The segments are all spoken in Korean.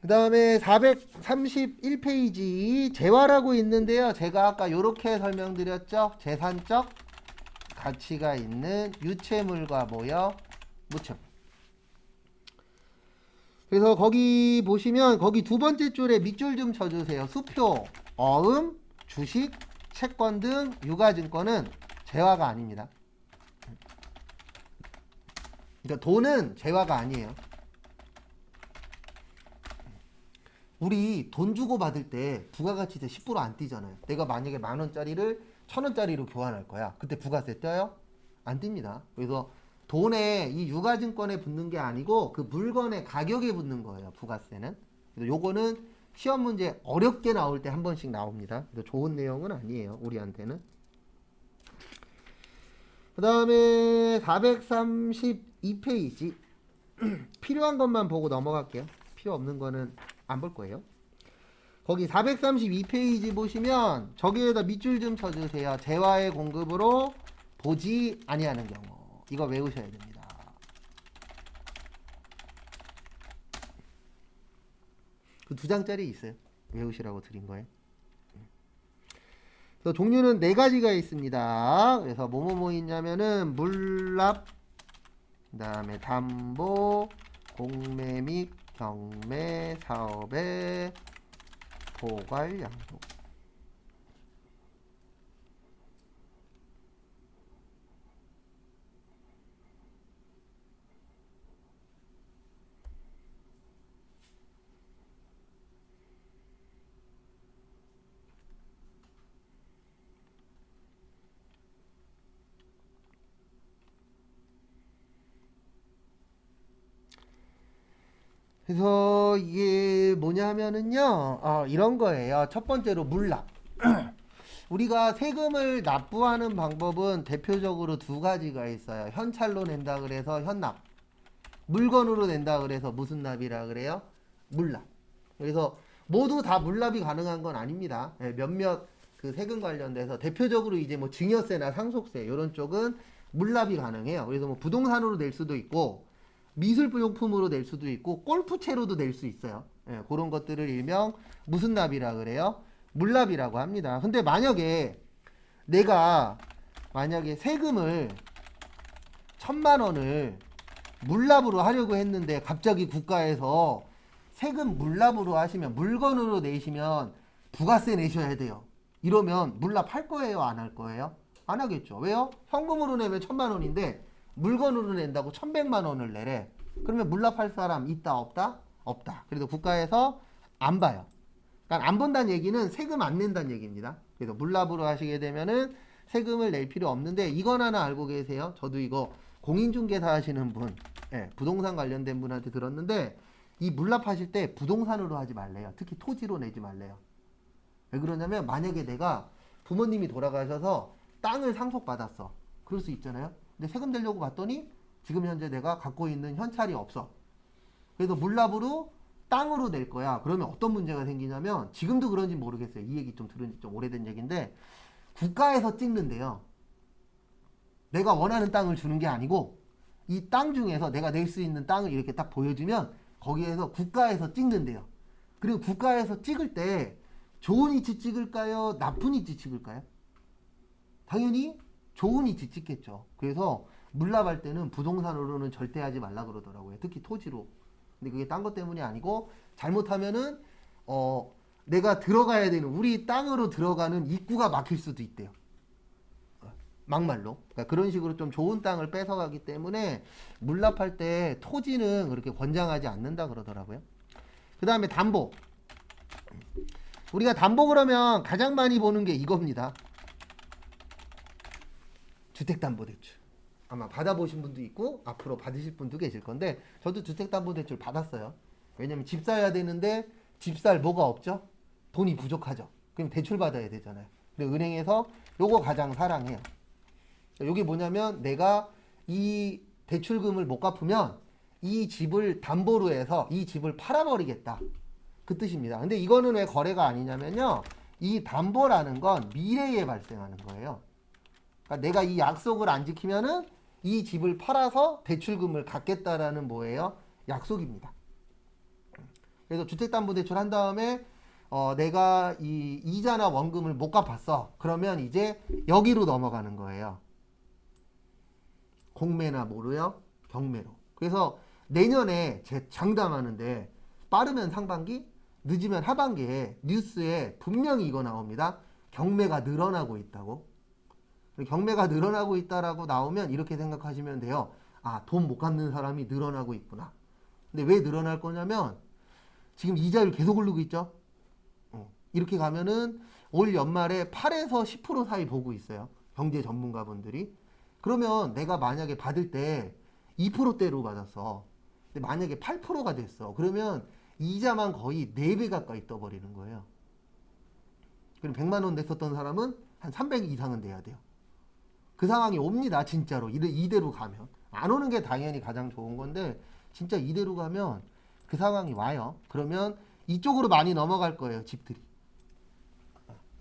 그 다음에 431페이지 재화라고 있는데요. 제가 아까 이렇게 설명드렸죠. 재산적 가치가 있는 유체물과 뭐요? 무채물. 그래서 거기 보시면 거기 두 번째 줄에 밑줄 좀 쳐주세요. 수표, 어음, 주식, 채권 등 유가증권은 재화가 아닙니다. 그러니까 돈은 재화가 아니에요. 우리 돈 주고 받을 때 부가가치세 10% 안 띄잖아요. 내가 만약에 10,000원짜리를 1,000원짜리로 교환할 거야. 그때 부가세 떼요? 안 띱니다. 그래서 돈에 이 유가증권에 붙는 게 아니고 그 물건의 가격에 붙는 거예요. 부가세는. 그래서 요거는 시험 문제 어렵게 나올 때 한 번씩 나옵니다. 그래서 좋은 내용은 아니에요. 우리한테는. 그 다음에 432페이지 필요한 것만 보고 넘어갈게요. 필요 없는 거는 안 볼 거예요. 거기 432페이지 보시면 저기에다 밑줄 좀 쳐주세요. 재화의 공급으로 보지 아니하는 경우. 이거 외우셔야 됩니다. 그 2장짜리 있어요. 외우시라고 드린 거예요. 그래서 종류는 4가지가 있습니다. 그래서 뭐뭐 있냐면은 물납, 그 다음에 담보, 공매 및 경매, 사업의 포괄, 양도. 그래서 이게 뭐냐면은요, 이런 거예요. 첫 번째로 물납. 우리가 세금을 납부하는 방법은 대표적으로 2가지가 있어요. 현찰로 낸다 그래서 현납, 물건으로 낸다 그래서 무슨 납이라 그래요? 물납. 그래서 모두 다 물납이 가능한 건 아닙니다. 예, 몇몇 그 세금 관련돼서 대표적으로 이제 뭐 증여세나 상속세 이런 쪽은 물납이 가능해요. 그래서 뭐 부동산으로 낼 수도 있고 미술용품으로 낼 수도 있고 골프채로도 낼 수 있어요. 예, 그런 것들을 일명 무슨 납이라 그래요? 물납이라고 합니다. 근데 내가 만약에 세금을 1,000만 원을 물납으로 하려고 했는데 갑자기 국가에서 세금 물납으로 하시면 물건으로 내시면 부가세 내셔야 돼요. 이러면 물납할 거예요? 안 할 거예요? 안 하겠죠. 왜요? 현금으로 내면 1,000만 원인데 물건으로 낸다고 1,100만 원을 내래. 그러면 물납할 사람 있다 없다? 없다. 그래서 국가에서 안 봐요. 그러니까 안 본다는 얘기는 세금 안 낸다는 얘기입니다. 그래서 물납으로 하시게 되면은 세금을 낼 필요 없는데 이건 하나 알고 계세요? 저도 이거 공인중개사 하시는 분, 예, 부동산 관련된 분한테 들었는데 이 물납하실 때 부동산으로 하지 말래요. 특히 토지로 내지 말래요. 왜 그러냐면 만약에 내가 부모님이 돌아가셔서 땅을 상속받았어. 그럴 수 있잖아요. 근데 세금 내려고 봤더니 지금 현재 내가 갖고 있는 현찰이 없어. 그래서 물납으로 땅으로 낼 거야. 그러면 어떤 문제가 생기냐면 지금도 그런지 모르겠어요. 이 얘기 좀 들은 지 좀 오래된 얘기인데 국가에서 찍는데요. 내가 원하는 땅을 주는 게 아니고 이 땅 중에서 내가 낼 수 있는 땅을 이렇게 딱 보여주면 거기에서 국가에서 찍는데요. 그리고 국가에서 찍을 때 좋은 위치 찍을까요? 나쁜 위치 찍을까요? 당연히 좋은 위치 찍겠죠. 그래서 물납할 때는 부동산으로는 절대 하지 말라 그러더라고요. 특히 토지로. 근데 그게 딴 것 때문이 아니고 잘못하면은 내가 들어가야 되는 우리 땅으로 들어가는 입구가 막힐 수도 있대요. 막말로. 그러니까 그런 식으로 좀 좋은 땅을 뺏어가기 때문에 물납할 때 토지는 그렇게 권장하지 않는다 그러더라고요. 그 다음에 담보. 우리가 담보 그러면 가장 많이 보는 게 이겁니다. 주택담보대출. 아마 받아보신 분도 있고 앞으로 받으실 분도 계실 건데 저도 주택담보대출 받았어요. 왜냐면 집 사야 되는데 집 살 뭐가 없죠? 돈이 부족하죠. 그럼 대출 받아야 되잖아요. 근데 은행에서 요거 가장 사랑해요. 요게 뭐냐면 내가 이 대출금을 못 갚으면 이 집을 담보로 해서 이 집을 팔아버리겠다. 그 뜻입니다. 근데 이거는 왜 거래가 아니냐면요. 이 담보라는 건 미래에 발생하는 거예요. 그러니까 내가 이 약속을 안 지키면은 이 집을 팔아서 대출금을 갚겠다라는 뭐예요? 약속입니다. 그래서 주택담보대출 한 다음에 내가 이 이자나 원금을 못 갚았어. 그러면 이제 여기로 넘어가는 거예요. 공매나 뭐로요? 경매로. 그래서 내년에 제 장담하는데 빠르면 상반기, 늦으면 하반기에 뉴스에 분명히 이거 나옵니다. 경매가 늘어나고 있다고. 경매가 늘어나고 있다라고 나오면 이렇게 생각하시면 돼요. 아, 돈 못 갚는 사람이 늘어나고 있구나. 근데 왜 늘어날 거냐면 지금 이자율 계속 오르고 있죠. 이렇게 가면은 올 연말에 8에서 10% 사이 보고 있어요. 경제 전문가분들이. 그러면 내가 만약에 받을 때 2%대로 받았어. 근데 만약에 8%가 됐어. 그러면 이자만 거의 4배 가까이 떠버리는 거예요. 그럼 100만 원 냈었던 사람은 한 300 이상은 내야 돼요. 그 상황이 옵니다. 진짜로. 이대로 가면. 안 오는 게 당연히 가장 좋은 건데 진짜 이대로 가면 그 상황이 와요. 그러면 이쪽으로 많이 넘어갈 거예요. 집들이.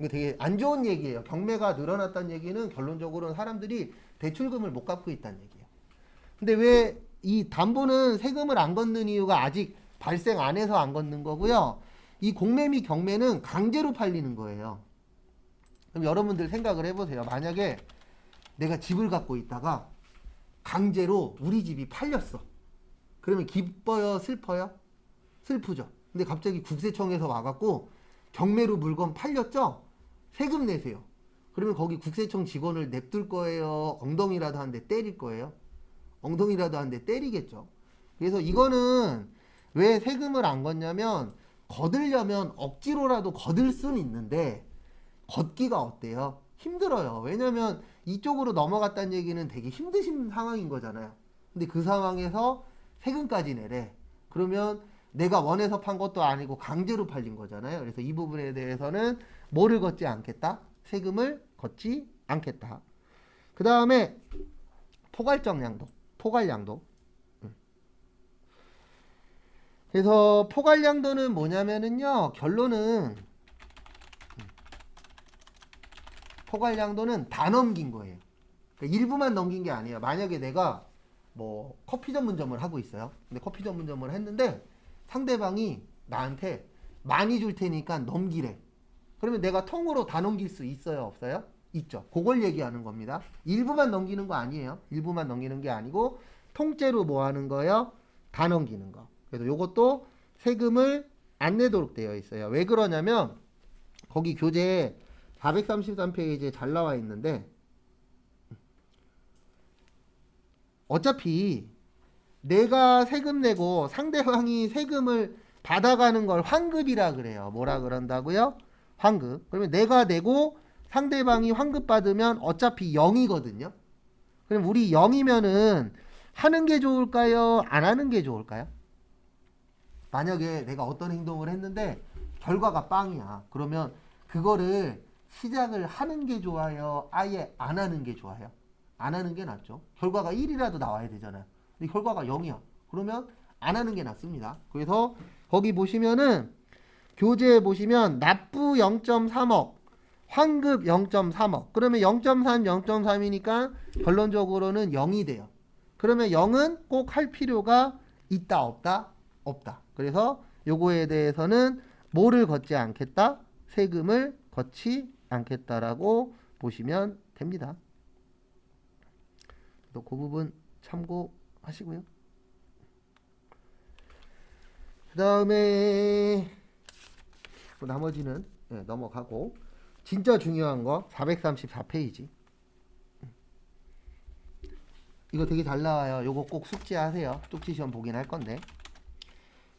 이거 되게 안 좋은 얘기예요. 경매가 늘어났다는 얘기는 결론적으로는 사람들이 대출금을 못 갚고 있다는 얘기예요. 근데 왜 이 담보는 세금을 안 걷는 이유가 아직 발생 안 해서 안 걷는 거고요. 이 공매 및 경매는 강제로 팔리는 거예요. 그럼 여러분들 생각을 해보세요. 만약에 내가 집을 갖고 있다가 강제로 우리 집이 팔렸어. 그러면 기뻐요? 슬퍼요? 슬프죠. 근데 갑자기 국세청에서 와갖고 경매로 물건 팔렸죠? 세금 내세요. 그러면 거기 국세청 직원을 냅둘 거예요? 엉덩이라도 한 대 때릴 거예요? 엉덩이라도 한 대 때리겠죠. 그래서 이거는 왜 세금을 안 걷냐면 거들려면 억지로라도 거들 수는 있는데 걷기가 어때요? 힘들어요. 왜냐면 이쪽으로 넘어갔다는 얘기는 되게 힘드신 상황인 거잖아요. 근데 그 상황에서 세금까지 내래. 그러면 내가 원해서 판 것도 아니고 강제로 팔린 거잖아요. 그래서 이 부분에 대해서는 뭐를 걷지 않겠다? 세금을 걷지 않겠다. 그 다음에 포괄적 양도. 포괄양도. 그래서 포괄양도는 뭐냐면은요. 결론은 포괄양도는 다 넘긴 거예요. 그러니까 일부만 넘긴 게 아니에요. 만약에 내가 뭐 커피 전문점을 하고 있어요. 근데 커피 전문점을 했는데 상대방이 나한테 많이 줄 테니까 넘기래. 그러면 내가 통으로 다 넘길 수 있어요? 없어요? 있죠. 그걸 얘기하는 겁니다. 일부만 넘기는 거 아니에요. 일부만 넘기는 게 아니고 통째로 뭐 하는 거예요? 다 넘기는 거. 그래서 요것도 세금을 안 내도록 되어 있어요. 왜 그러냐면 거기 교재에 433페이지에 잘 나와 있는데 어차피 내가 세금 내고 상대방이 세금을 받아가는 걸 환급이라 그래요. 뭐라 그런다고요? 환급. 그러면 내가 내고 상대방이 환급 받으면 어차피 0이거든요. 그럼 우리 0이면은 하는 게 좋을까요? 안 하는 게 좋을까요? 만약에 내가 어떤 행동을 했는데 결과가 빵이야. 그러면 그거를 시작을 하는 게 좋아요? 아예 안 하는 게 좋아요? 안 하는 게 낫죠. 결과가 1이라도 나와야 되잖아요. 근데 결과가 0이야. 그러면 안 하는 게 낫습니다. 그래서 거기 보시면은 교재에 보시면 납부 0.3억, 환급 0.3억. 그러면 0.3, 0.3이니까 결론적으로는 0이 돼요. 그러면 0은 꼭 할 필요가 있다, 없다? 없다. 그래서 요거에 대해서는 뭐를 걷지 않겠다? 세금을 걷지 않겠다라고 보시면 됩니다. 또 그 부분 참고하시고요. 그 다음에 나머지는 넘어가고 진짜 중요한 거 434페이지. 이거 되게 잘 나와요. 요거 꼭 숙지하세요. 쪽지 시험 보긴 할 건데.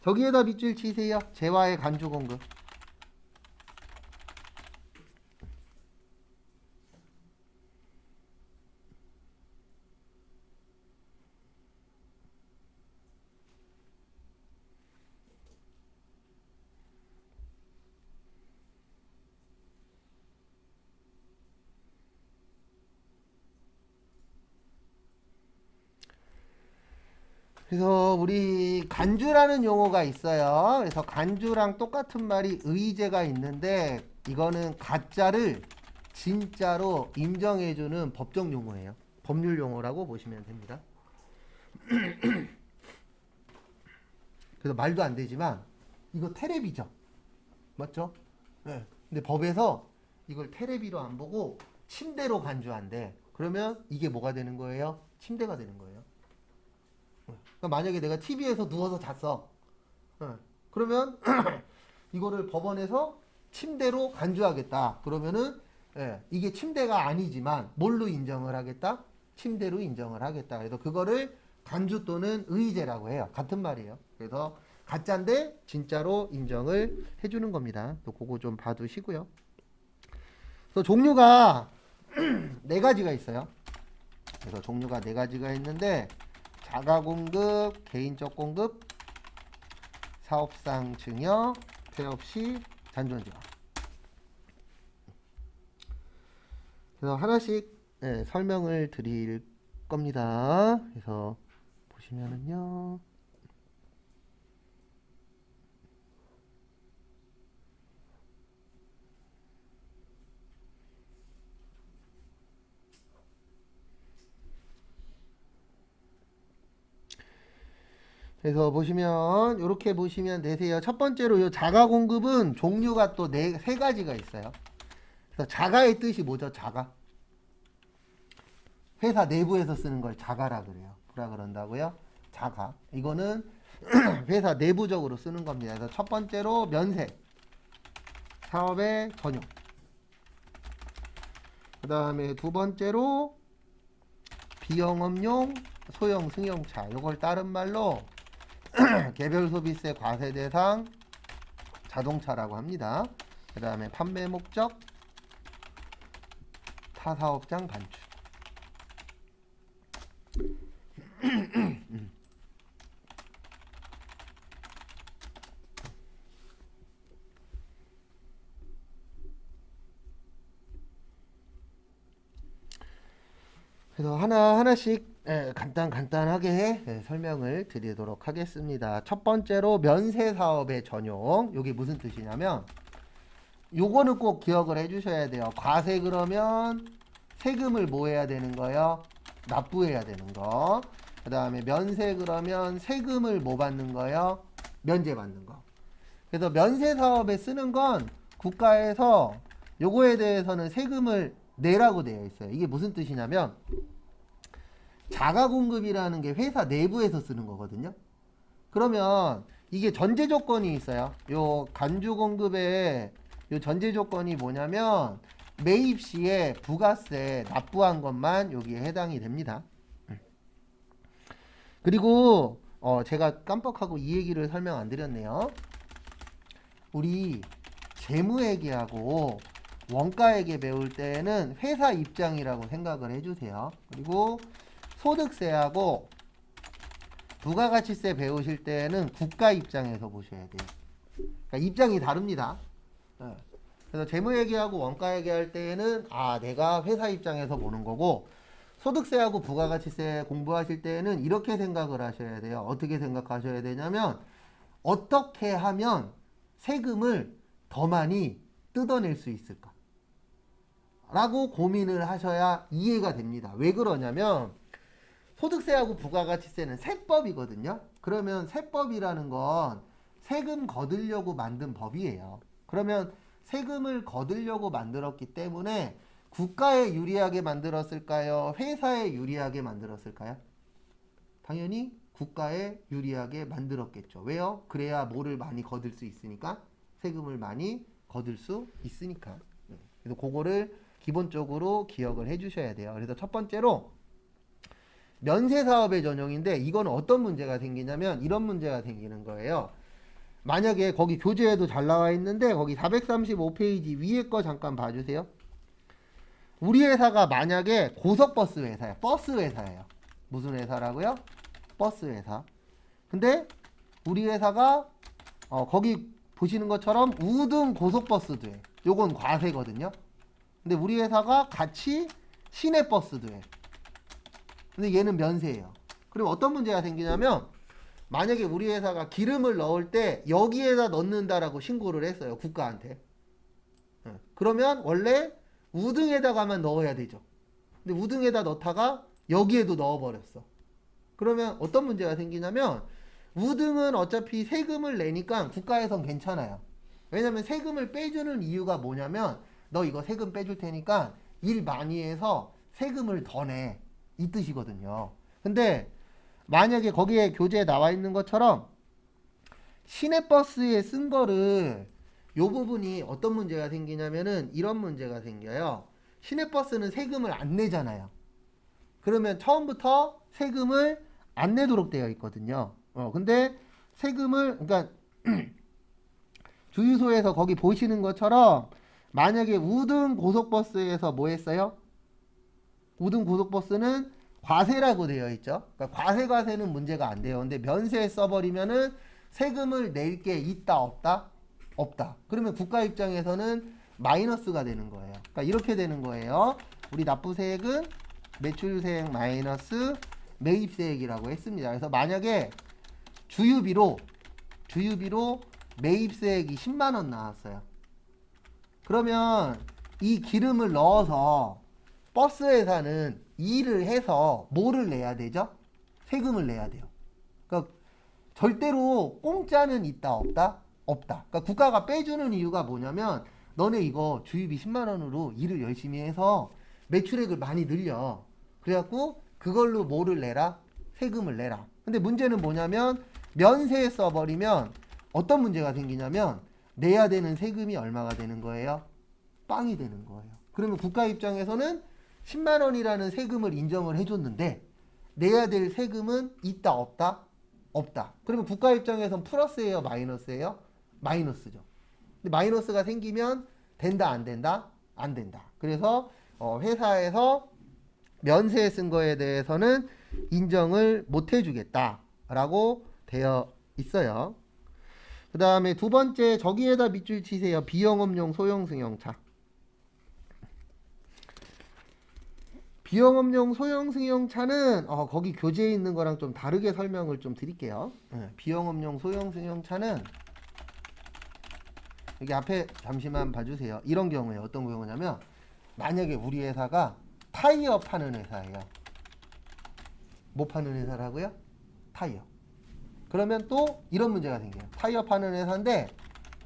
저기에다 밑줄 치세요. 재화의 간주 공급. 그래서 우리 간주라는 용어가 있어요. 그래서 간주랑 똑같은 말이 의제가 있는데 이거는 가짜를 진짜로 인정해주는 법적 용어예요. 법률 용어라고 보시면 됩니다. 그래서 말도 안 되지만 이거 테레비죠. 맞죠? 네. 근데 법에서 이걸 테레비로 안 보고 침대로 간주한대. 그러면 이게 뭐가 되는 거예요? 침대가 되는 거예요. 그러니까 만약에 내가 TV에서 누워서 잤어. 그러면 이거를 법원에서 침대로 간주하겠다. 그러면은 이게 침대가 아니지만 뭘로 인정을 하겠다? 침대로 인정을 하겠다. 그래서 그거를 간주 또는 의제라고 해요. 같은 말이에요. 그래서 가짜인데 진짜로 인정을 해주는 겁니다. 또 그거 좀 봐두시고요. 그래서 종류가 네 가지가 있어요. 그래서 종류가 네 가지가 있는데 자가 공급, 개인적 공급, 사업상 증여, 폐업 시 잔존증여. 그래서 하나씩 설명을 드릴 겁니다. 그래서 보시면은요. 그래서 보시면 이렇게 보시면 되세요. 첫 번째로 이 자가 공급은 종류가 또 세 가지가 있어요. 그래서 자가의 뜻이 뭐죠? 자가. 회사 내부에서 쓰는 걸 자가라 그래요. 뭐라 그런다고요? 자가. 이거는 회사 내부적으로 쓰는 겁니다. 그래서 첫 번째로 면세. 사업의 전용. 그 다음에 두 번째로 비영업용 소형 승용차. 이걸 다른 말로 개별 소비세 과세 대상 자동차라고 합니다. 그 다음에 판매 목적 타사업장 반출. 그래서 하나씩 간단하게 설명을 드리도록 하겠습니다. 첫 번째로 면세 사업의 전용. 이게 무슨 뜻이냐면 요거는 꼭 기억을 해 주셔야 돼요. 과세 그러면 세금을 뭐 해야 되는 거예요? 납부해야 되는 거. 그 다음에 면세 그러면 세금을 뭐 받는 거예요? 면제 받는 거. 그래서 면세 사업에 쓰는 건 국가에서 요거에 대해서는 세금을 내라고 되어 있어요. 이게 무슨 뜻이냐면 자가 공급이라는 게 회사 내부에서 쓰는 거거든요. 그러면 이게 전제 조건이 있어요. 요 간주 공급의 요 전제 조건이 뭐냐면 매입 시에 부가세 납부한 것만 여기에 해당이 됩니다. 그리고 제가 깜빡하고 이 얘기를 설명 안 드렸네요. 우리 재무회계하고 원가회계 배울 때는 회사 입장이라고 생각을 해주세요. 그리고 소득세하고 부가가치세 배우실 때는 국가 입장에서 보셔야 돼요. 그러니까 입장이 다릅니다. 그래서 재무회계하고 원가회계할 때는 내가 회사 입장에서 보는 거고, 소득세하고 부가가치세 공부하실 때는 이렇게 생각을 하셔야 돼요. 어떻게 생각하셔야 되냐면 어떻게 하면 세금을 더 많이 뜯어낼 수 있을까? 라고 고민을 하셔야 이해가 됩니다. 왜 그러냐면 소득세하고 부가가치세는 세법이거든요. 그러면 세법이라는 건 세금 거두려고 만든 법이에요. 그러면 세금을 거두려고 만들었기 때문에 국가에 유리하게 만들었을까요? 회사에 유리하게 만들었을까요? 당연히 국가에 유리하게 만들었겠죠. 왜요? 그래야 뭐를 많이 거둘 수 있으니까, 세금을 많이 거둘 수 있으니까. 그래서 그거를 기본적으로 기억을 해 주셔야 돼요. 그래서 첫 번째로 면세 사업의 전용인데, 이건 어떤 문제가 생기냐면 이런 문제가 생기는 거예요. 만약에 거기 교재에도 잘 나와 있는데 거기 435페이지 위에 거 잠깐 봐주세요. 우리 회사가 만약에 고속버스 회사야. 버스 회사예요. 무슨 회사라고요? 버스 회사. 근데 우리 회사가 거기 보시는 것처럼 우등 고속버스도 해. 요건 과세거든요. 근데 우리 회사가 같이 시내버스도 해. 근데 얘는 면세예요. 그럼 어떤 문제가 생기냐면, 만약에 우리 회사가 기름을 넣을 때 여기에다 넣는다라고 신고를 했어요. 국가한테. 그러면 원래 우등에다가만 넣어야 되죠. 근데 우등에다 넣다가 여기에도 넣어버렸어. 그러면 어떤 문제가 생기냐면 우등은 어차피 세금을 내니까 국가에선 괜찮아요. 왜냐면 세금을 빼주는 이유가 뭐냐면 너 이거 세금 빼줄 테니까 일 많이 해서 세금을 더 내. 이 뜻이거든요. 근데 만약에 거기에 교재에 나와 있는 것처럼 시내버스에 쓴 거를 요 부분이 어떤 문제가 생기냐면은 이런 문제가 생겨요. 시내버스는 세금을 안 내잖아요. 그러면 처음부터 세금을 안 내도록 되어 있거든요. 근데 세금을, 그러니까 주유소에서 거기 보시는 것처럼 만약에 우등 고속버스에서 뭐 했어요? 우등 고속버스는 과세라고 되어 있죠. 그러니까 과세는 문제가 안 돼요. 근데 면세 써버리면은 세금을 낼 게 있다 없다? 없다. 그러면 국가 입장에서는 마이너스가 되는 거예요. 그러니까 이렇게 되는 거예요. 우리 납부세액은 매출세액 마이너스 매입세액이라고 했습니다. 그래서 만약에 주유비로 매입세액이 10만원 나왔어요. 그러면 이 기름을 넣어서 버스 회사는 일을 해서 뭐를 내야 되죠? 세금을 내야 돼요. 그러니까 절대로 공짜는 있다 없다? 없다. 그러니까 국가가 빼주는 이유가 뭐냐면 너네 이거 주유비 10만원으로 일을 열심히 해서 매출액을 많이 늘려. 그래갖고 그걸로 뭐를 내라? 세금을 내라. 근데 문제는 뭐냐면 면세에 써버리면 어떤 문제가 생기냐면 내야 되는 세금이 얼마가 되는 거예요? 빵이 되는 거예요. 그러면 국가 입장에서는 10만원이라는 세금을 인정을 해줬는데 내야 될 세금은 있다 없다? 없다. 그러면 국가 입장에선 플러스예요 마이너스예요? 마이너스죠. 근데 마이너스가 생기면 된다 안 된다? 안 된다. 그래서 회사에서 면세에 쓴 거에 대해서는 인정을 못 해주겠다라고 되어 있어요. 그 다음에 두 번째 저기에다 밑줄 치세요. 비영업용 소형 승용차. 비영업용 소형 승용차는 거기 교재에 있는 거랑 좀 다르게 설명을 좀 드릴게요. 비영업용 소형 승용차는 여기 앞에 잠시만 봐주세요. 이런 경우에 어떤 경우냐면 만약에 우리 회사가 타이어 파는 회사예요. 뭐 파는 회사라고요? 타이어. 그러면 또 이런 문제가 생겨요. 타이어 파는 회사인데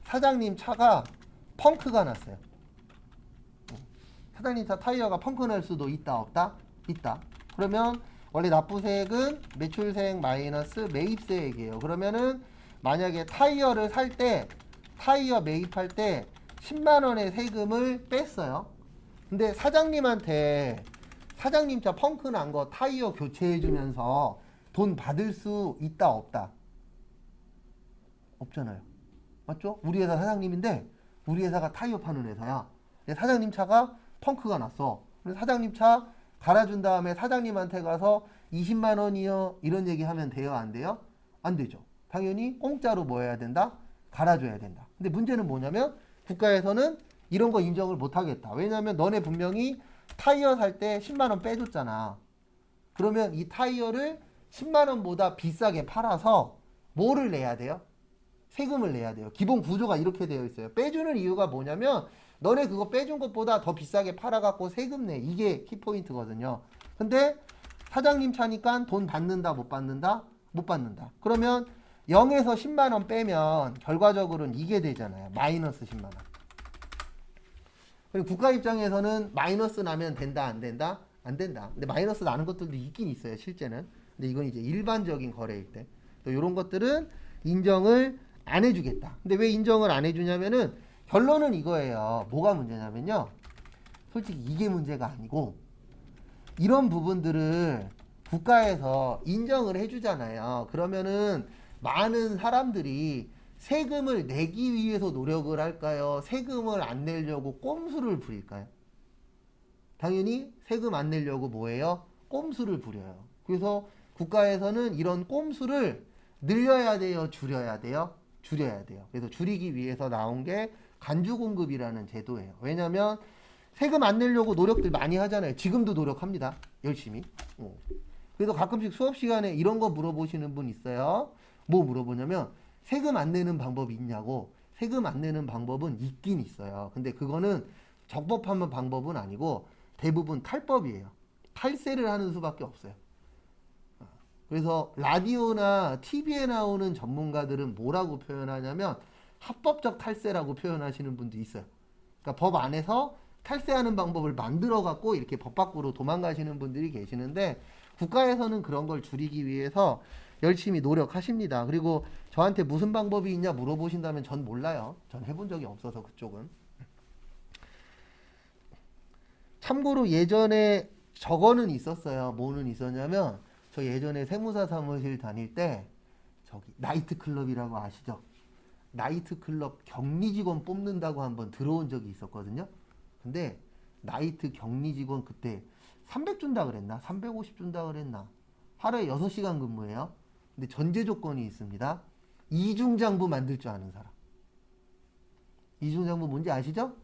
사장님 차가 펑크가 났어요. 사장님 차 타이어가 펑크 날 수도 있다 없다? 있다. 그러면 원래 납부세액은 매출세액 마이너스 매입세액이에요. 그러면은 만약에 타이어를 살 때 타이어 매입할 때 10만원의 세금을 뺐어요. 근데 사장님한테 사장님 차 펑크 난 거 타이어 교체해주면서 돈 받을 수 있다 없다? 없잖아요. 맞죠? 우리 회사 사장님인데 우리 회사가 타이어 파는 회사야. 사장님 차가 펑크가 났어. 그래서 사장님 차 갈아준 다음에 사장님한테 가서 20만원이요 이런 얘기 하면 돼요 안 돼요? 안 되죠. 당연히 공짜로 뭐 해야 된다? 갈아줘야 된다. 근데 문제는 뭐냐면 국가에서는 이런 거 인정을 못 하겠다. 왜냐면 너네 분명히 타이어 살 때 10만원 빼줬잖아. 그러면 이 타이어를 10만원보다 비싸게 팔아서 뭐를 내야 돼요? 세금을 내야 돼요. 기본 구조가 이렇게 되어 있어요. 빼주는 이유가 뭐냐면 너네 그거 빼준 것보다 더 비싸게 팔아갖고 세금 내. 이게 키포인트거든요. 근데 사장님 차니까 돈 받는다 못 받는다? 못 받는다. 그러면 0에서 10만원 빼면 결과적으로는 이게 되잖아요. 마이너스 10만원. 그리고 국가 입장에서는 마이너스 나면 된다 안 된다? 안 된다. 근데 마이너스 나는 것들도 있긴 있어요. 실제는. 근데 이건 이제 일반적인 거래일 때. 또 이런 것들은 인정을 안 해주겠다. 근데 왜 인정을 안 해주냐면은 결론은 이거예요. 뭐가 문제냐면요. 솔직히 이게 문제가 아니고 이런 부분들을 국가에서 인정을 해주잖아요. 그러면은 많은 사람들이 세금을 내기 위해서 노력을 할까요? 세금을 안 내려고 꼼수를 부릴까요? 당연히 세금 안 내려고 뭐예요? 꼼수를 부려요. 그래서 국가에서는 이런 꼼수를 늘려야 돼요? 줄여야 돼요? 줄여야 돼요. 그래서 줄이기 위해서 나온 게 간주공급이라는 제도예요. 왜냐하면 세금 안 내려고 노력들 많이 하잖아요. 지금도 노력합니다. 열심히. 그래서 가끔씩 수업 시간에 이런 거 물어보시는 분 있어요. 뭐 물어보냐면 세금 안 내는 방법이 있냐고. 세금 안 내는 방법은 있긴 있어요. 근데 그거는 적법한 방법은 아니고 대부분 탈법이에요. 탈세를 하는 수밖에 없어요. 그래서 라디오나 TV에 나오는 전문가들은 뭐라고 표현하냐면 합법적 탈세라고 표현하시는 분도 있어요. 그러니까 법 안에서 탈세하는 방법을 만들어 갖고 이렇게 법 밖으로 도망가시는 분들이 계시는데, 국가에서는 그런 걸 줄이기 위해서 열심히 노력하십니다. 그리고 저한테 무슨 방법이 있냐 물어보신다면 전 몰라요. 전 해본 적이 없어서 그쪽은. 참고로 예전에 저거는 있었어요. 뭐는 있었냐면, 저 예전에 세무사 사무실 다닐 때 저기 나이트 클럽이라고 아시죠? 나이트 클럽 격리 직원 뽑는다고 한번 들어온 적이 있었거든요. 근데 나이트 격리 직원 그때 300 준다 그랬나? 350 준다 그랬나? 하루에 6시간 근무해요. 근데 전제 조건이 있습니다. 이중장부 만들 줄 아는 사람. 이중장부 뭔지 아시죠?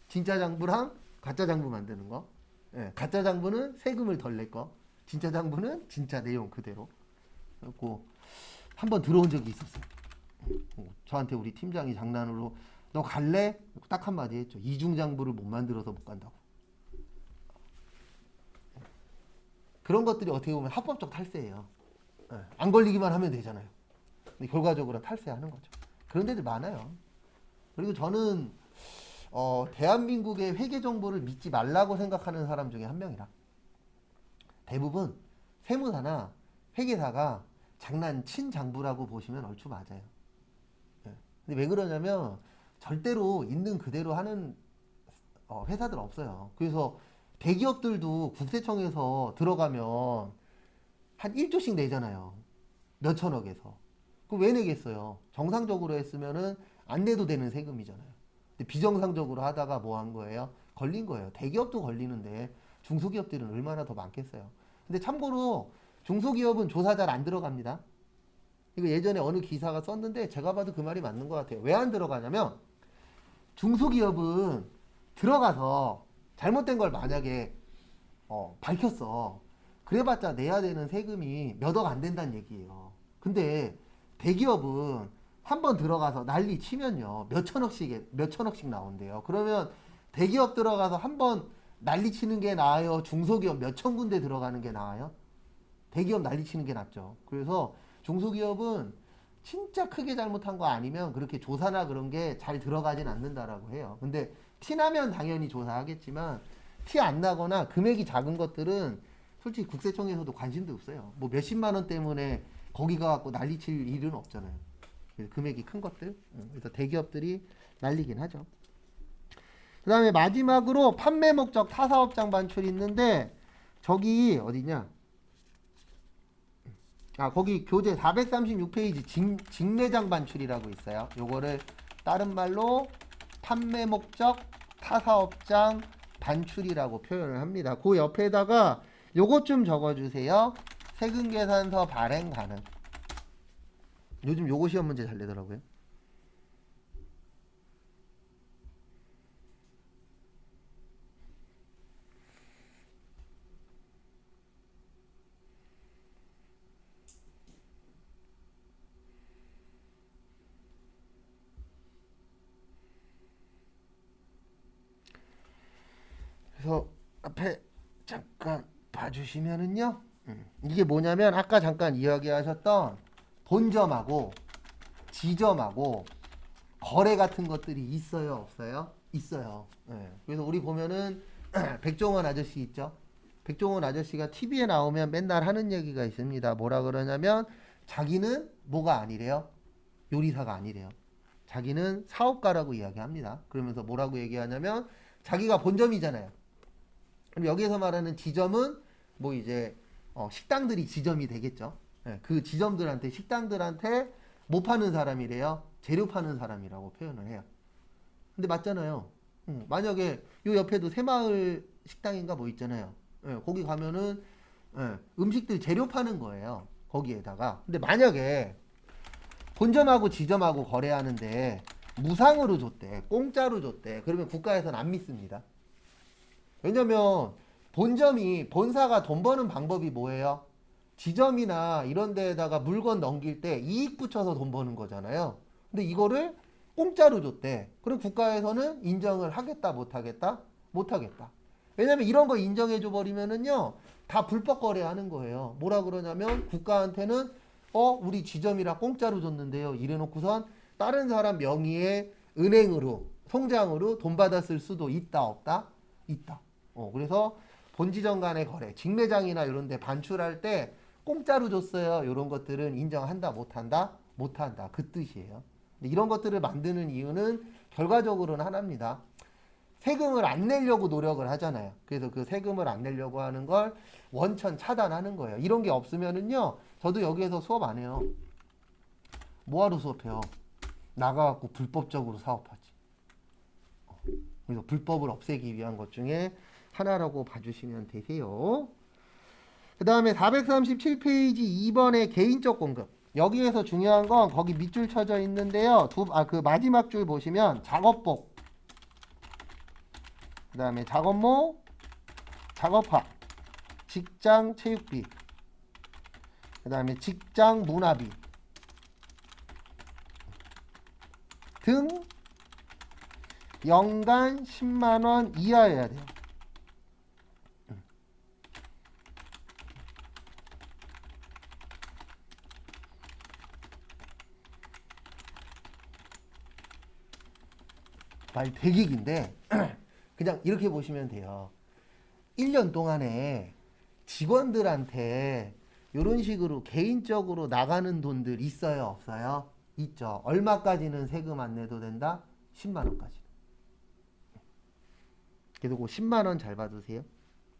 진짜 장부랑 가짜 장부 만드는 거. 예, 가짜 장부는 세금을 덜 낼 거. 진짜 장부는 진짜 내용 그대로. 그리고 한번 들어온 적이 있었어요. 저한테 우리 팀장이 장난으로 너 갈래? 딱 한마디 했죠. 이중장부를 못 만들어서 못 간다고. 그런 것들이 어떻게 보면 합법적 탈세예요. 예, 안 걸리기만 하면 되잖아요. 근데 결과적으로 탈세하는 거죠. 그런 데들 많아요. 그리고 저는 대한민국의 회계 정보를 믿지 말라고 생각하는 사람 중에 한 명이라. 대부분 세무사나 회계사가 장난친 장부라고 보시면 얼추 맞아요. 예. 근데 왜 그러냐면 절대로 있는 그대로 하는 회사들 없어요. 그래서 대기업들도 국세청에서 들어가면 한 1조씩 내잖아요. 몇 천억에서. 그럼 왜 내겠어요? 정상적으로 했으면은 안 내도 되는 세금이잖아요. 근데 비정상적으로 하다가 뭐 한 거예요? 걸린 거예요. 대기업도 걸리는데 중소기업들은 얼마나 더 많겠어요. 근데 참고로 중소기업은 조사 잘 안 들어갑니다. 이거 예전에 어느 기사가 썼는데 제가 봐도 그 말이 맞는 것 같아요. 왜 안 들어가냐면 중소기업은 들어가서 잘못된 걸 만약에 밝혔어. 그래봤자 내야 되는 세금이 몇 억 안 된다는 얘기예요. 근데 대기업은 한번 들어가서 난리 치면요. 몇 천억씩 나온대요. 그러면 대기업 들어가서 한번 난리 치는 게 나아요? 중소기업 몇 천 군데 들어가는 게 나아요? 대기업 난리 치는 게 낫죠. 그래서 중소기업은 진짜 크게 잘못한 거 아니면 그렇게 조사나 그런 게 잘 들어가진 않는다라고 해요. 근데 티 나면 당연히 조사하겠지만 티 안 나거나 금액이 작은 것들은 솔직히 국세청에서도 관심도 없어요. 뭐 몇십만 원 때문에 거기 가갖고 난리칠 일은 없잖아요. 금액이 큰 것들. 그래서 대기업들이 날리긴 하죠. 그 다음에 마지막으로 판매 목적 타사업장 반출이 있는데, 저기 어디냐? 거기 교재 436페이지 직매장 반출이라고 있어요. 요거를 다른 말로 판매 목적 타사업장 반출이라고 표현을 합니다. 그 옆에다가 요것 좀 적어주세요. 세금계산서 발행 가능. 요즘 요거 시험 문제 잘 내더라고요. 그래서 앞에 잠깐 봐주시면은요. 이게 뭐냐면 아까 잠깐 이야기하셨던 본점하고 지점하고 거래 같은 것들이 있어요, 없어요? 있어요. 예. 그래서 우리 보면은 백종원 아저씨 있죠? 백종원 아저씨가 TV에 나오면 맨날 하는 얘기가 있습니다. 뭐라 그러냐면 자기는 뭐가 아니래요? 요리사가 아니래요. 자기는 사업가라고 이야기합니다. 그러면서 뭐라고 얘기하냐면 자기가 본점이잖아요. 그럼 여기에서 말하는 지점은 뭐 이제 식당들이 지점이 되겠죠. 예, 그 지점들한테 식당들한테 뭐 파는 사람이래요? 재료 파는 사람이라고 표현을 해요. 근데 맞잖아요. 만약에 요 옆에도 새마을 식당인가 뭐 있잖아요. 예, 거기 가면은 음식들 재료 파는 거예요. 거기에다가. 근데 만약에 본점하고 지점하고 거래하는데 무상으로 줬대, 공짜로 줬대. 그러면 국가에서는 안 믿습니다. 왜냐면 본사가 돈 버는 방법이 뭐예요? 지점이나 이런 데에다가 물건 넘길 때 이익 붙여서 돈 버는 거잖아요. 근데 이거를 공짜로 줬대. 그럼 국가에서는 인정을 하겠다, 못 하겠다? 못 하겠다. 왜냐면 이런 거 인정해줘 버리면은요, 다 불법 거래하는 거예요. 뭐라 그러냐면 국가한테는 우리 지점이라 공짜로 줬는데요. 이래놓고선 다른 사람 명의의 은행으로 통장으로 돈 받았을 수도 있다 없다? 있다. 그래서 본지점 간의 거래, 직매장이나 이런 데 반출할 때 공짜로 줬어요. 이런 것들은 인정한다 못한다? 못한다. 그 뜻이에요. 근데 이런 것들을 만드는 이유는 결과적으로는 하나입니다. 세금을 안 내려고 노력을 하잖아요. 그래서 그 세금을 안 내려고 하는 걸 원천 차단하는 거예요. 이런 게 없으면은요, 저도 여기에서 수업 안 해요. 뭐하러 수업해요? 나가갖고 불법적으로 사업하지. 그래서 불법을 없애기 위한 것 중에 하나라고 봐주시면 되세요. 그 다음에 437페이지 2번의 개인적 공급. 여기에서 중요한 건 거기 밑줄 쳐져 있는데요. 그 마지막 줄 보시면 작업복, 그 다음에 작업모, 작업화, 직장 체육비, 그 다음에 직장 문화비 등 연간 10만원 이하여야 돼요. 말 되게 긴데 그냥 이렇게 보시면 돼요. 1년 동안에 직원들한테 이런 식으로 개인적으로 나가는 돈들 있어요 없어요? 있죠. 얼마까지는 세금 안 내도 된다? 10만 원까지. 그래서 그 10만 원 잘 봐두세요.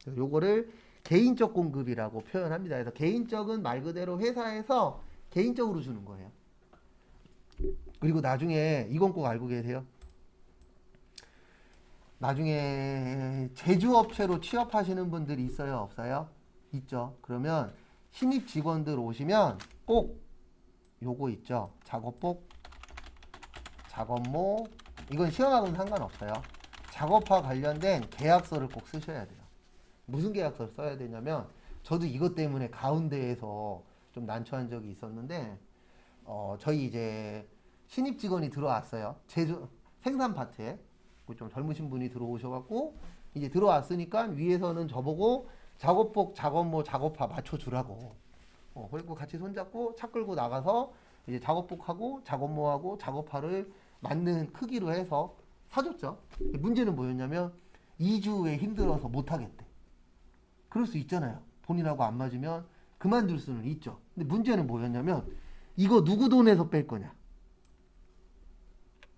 요거를 개인적 공급이라고 표현합니다. 그래서 개인적은 말 그대로 회사에서 개인적으로 주는 거예요. 그리고 나중에 이건 꼭 알고 계세요. 나중에 제조업체로 취업하시는 분들이 있어요 없어요? 있죠. 그러면 신입 직원들 오시면 꼭 요거 있죠. 작업복, 작업모, 이건 시험하고는 상관없어요. 작업화 관련된 계약서를 꼭 쓰셔야 돼요. 무슨 계약서를 써야 되냐면, 저도 이것 때문에 가운데에서 좀 난처한 적이 있었는데, 저희 이제 신입 직원이 들어왔어요. 생산 파트에. 좀 젊으신 분이 들어오셔갖고, 이제 들어왔으니까 위에서는 저보고 작업복, 작업모, 작업화 맞춰주라고. 그리고 같이 손잡고 차 끌고 나가서 이제 작업복하고 작업모하고 작업화를 맞는 크기로 해서 사줬죠. 문제는 뭐였냐면 2주 후에 힘들어서 못하겠대. 그럴 수 있잖아요. 본인하고 안 맞으면 그만둘 수는 있죠. 근데 문제는 뭐였냐면 이거 누구 돈에서 뺄 거냐.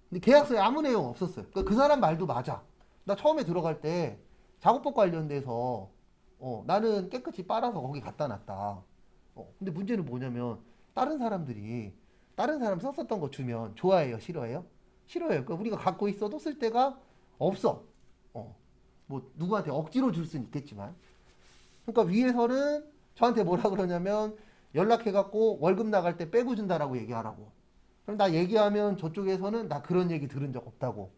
근데 계약서에 아무 내용 없었어요. 그러니까 그 사람 말도 맞아. 나 처음에 들어갈 때 작업복 관련돼서 나는 깨끗이 빨아서 거기 갖다 놨다. 근데 문제는 뭐냐면 다른 사람들이 다른 사람 썼었던 거 주면 좋아해요, 싫어해요? 싫어해요. 그러니까 우리가 갖고 있어도 쓸 데가 없어. 뭐 누구한테 억지로 줄 수는 있겠지만. 그러니까 위에서는 저한테 뭐라 그러냐면 연락해갖고 월급 나갈 때 빼고 준다라고 얘기하라고. 그럼 나 얘기하면 저쪽에서는 나 그런 얘기 들은 적 없다고.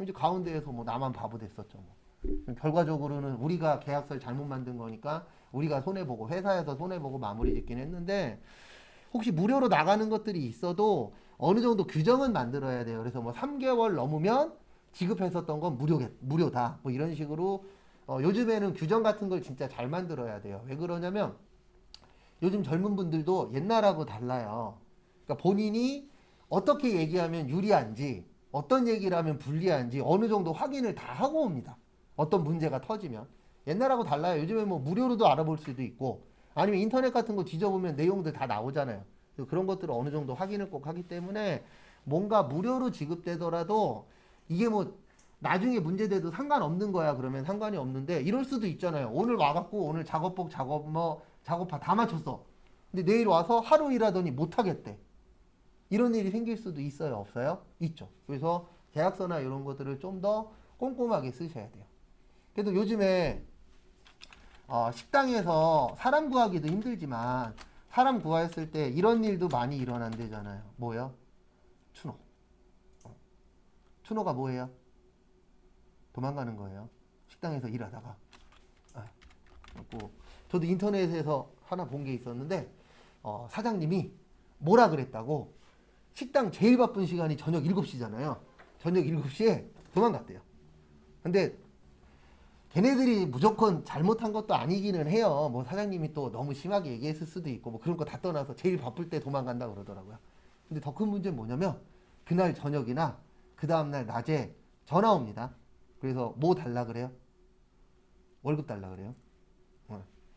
이제 가운데에서 뭐 나만 바보 됐었죠. 뭐. 결과적으로는 우리가 계약서를 잘못 만든 거니까 우리가 손해보고 회사에서 손해보고 마무리 짓긴 했는데, 혹시 무료로 나가는 것들이 있어도 어느 정도 규정은 만들어야 돼요. 그래서 뭐 3개월 넘으면 지급했었던 건 무료다. 뭐 이런 식으로 요즘에는 규정 같은 걸 진짜 잘 만들어야 돼요. 왜 그러냐면 요즘 젊은 분들도 옛날하고 달라요. 그러니까 본인이 어떻게 얘기하면 유리한지, 어떤 얘기를 하면 불리한지 어느 정도 확인을 다 하고 옵니다. 어떤 문제가 터지면. 옛날하고 달라요. 요즘에 뭐 무료로도 알아볼 수도 있고, 아니면 인터넷 같은 거 뒤져보면 내용들 다 나오잖아요. 그런 것들을 어느 정도 확인을 꼭 하기 때문에 뭔가 무료로 지급되더라도 이게 뭐 나중에 문제돼도 상관없는 거야 그러면 상관이 없는데, 이럴 수도 있잖아요. 오늘 와갖고 오늘 작업복, 작업화 다 맞췄어. 근데 내일 와서 하루 일하더니 못하겠대. 이런 일이 생길 수도 있어요 없어요? 있죠. 그래서 계약서나 이런 것들을 좀 더 꼼꼼하게 쓰셔야 돼요. 그래도 요즘에 식당에서 사람 구하기도 힘들지만 사람 구했을 때 이런 일도 많이 일어난대잖아요. 뭐요? 추노. 추노가 뭐예요? 도망가는 거예요. 식당에서 일하다가. 저도 인터넷에서 하나 본 게 있었는데 사장님이 뭐라 그랬다고, 식당 제일 바쁜 시간이 저녁 7시잖아요. 저녁 7시에 도망갔대요. 근데 걔네들이 무조건 잘못한 것도 아니기는 해요. 뭐 사장님이 또 너무 심하게 얘기했을 수도 있고 뭐 그런 거 다 떠나서 제일 바쁠 때 도망간다 그러더라고요. 근데 더 큰 문제는 뭐냐면 그날 저녁이나 그 다음날 낮에 전화 옵니다. 그래서 뭐 달라 그래요? 월급 달라 그래요.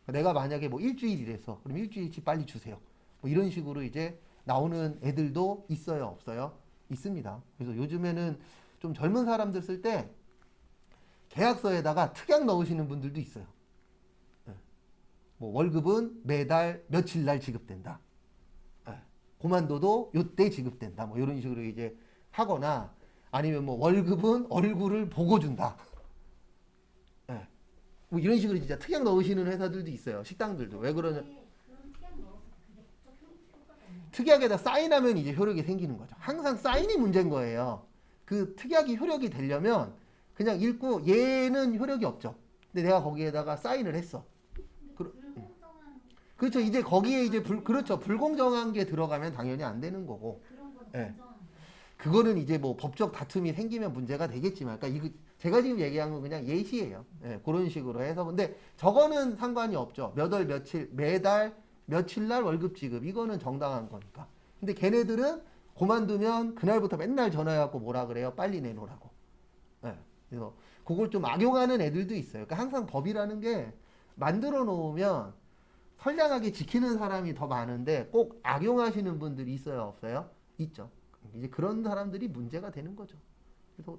내가 만약에 뭐 일주일 일해서 그럼 일주일치 빨리 주세요. 뭐 이런 식으로 이제 나오는 애들도 있어요, 없어요? 있습니다. 그래서 요즘에는 좀 젊은 사람들 쓸 때 계약서에다가 특약 넣으시는 분들도 있어요. 예. 뭐 월급은 매달 며칠 날 지급된다. 예. 고만도도 요때 지급된다. 뭐 이런 식으로 이제 하거나 아니면 뭐 월급은 얼굴을 보고 준다. 예. 뭐 이런 식으로 진짜 특약 넣으시는 회사들도 있어요. 식당들도. 왜 그러냐? 특약에다 사인하면 이제 효력이 생기는 거죠. 항상 사인이 문제인 거예요. 그 특약이 효력이 되려면 그냥 읽고 얘는 효력이 없죠. 근데 내가 거기에다가 사인을 했어. 그렇죠. 이제 거기에 이제 그렇죠. 불공정한 게 들어가면 당연히 안 되는 거고. 예. 그거는 이제 뭐 법적 다툼이 생기면 문제가 되겠지만, 그러니까 이거 제가 지금 얘기한 건 그냥 예시예요. 예, 그런 식으로 해서. 근데 저거는 상관이 없죠. 몇 월 며칠, 매달 며칠 날 월급 지급. 이거는 정당한 거니까. 근데 걔네들은 그만두면 그날부터 맨날 전화해갖고 뭐라 그래요? 빨리 내놓으라고. 예, 그래서 그걸 좀 악용하는 애들도 있어요. 그러니까 항상 법이라는 게 만들어 놓으면 선량하게 지키는 사람이 더 많은데 꼭 악용하시는 분들이 있어요? 없어요? 있죠. 이제 그런 사람들이 문제가 되는 거죠. 그래서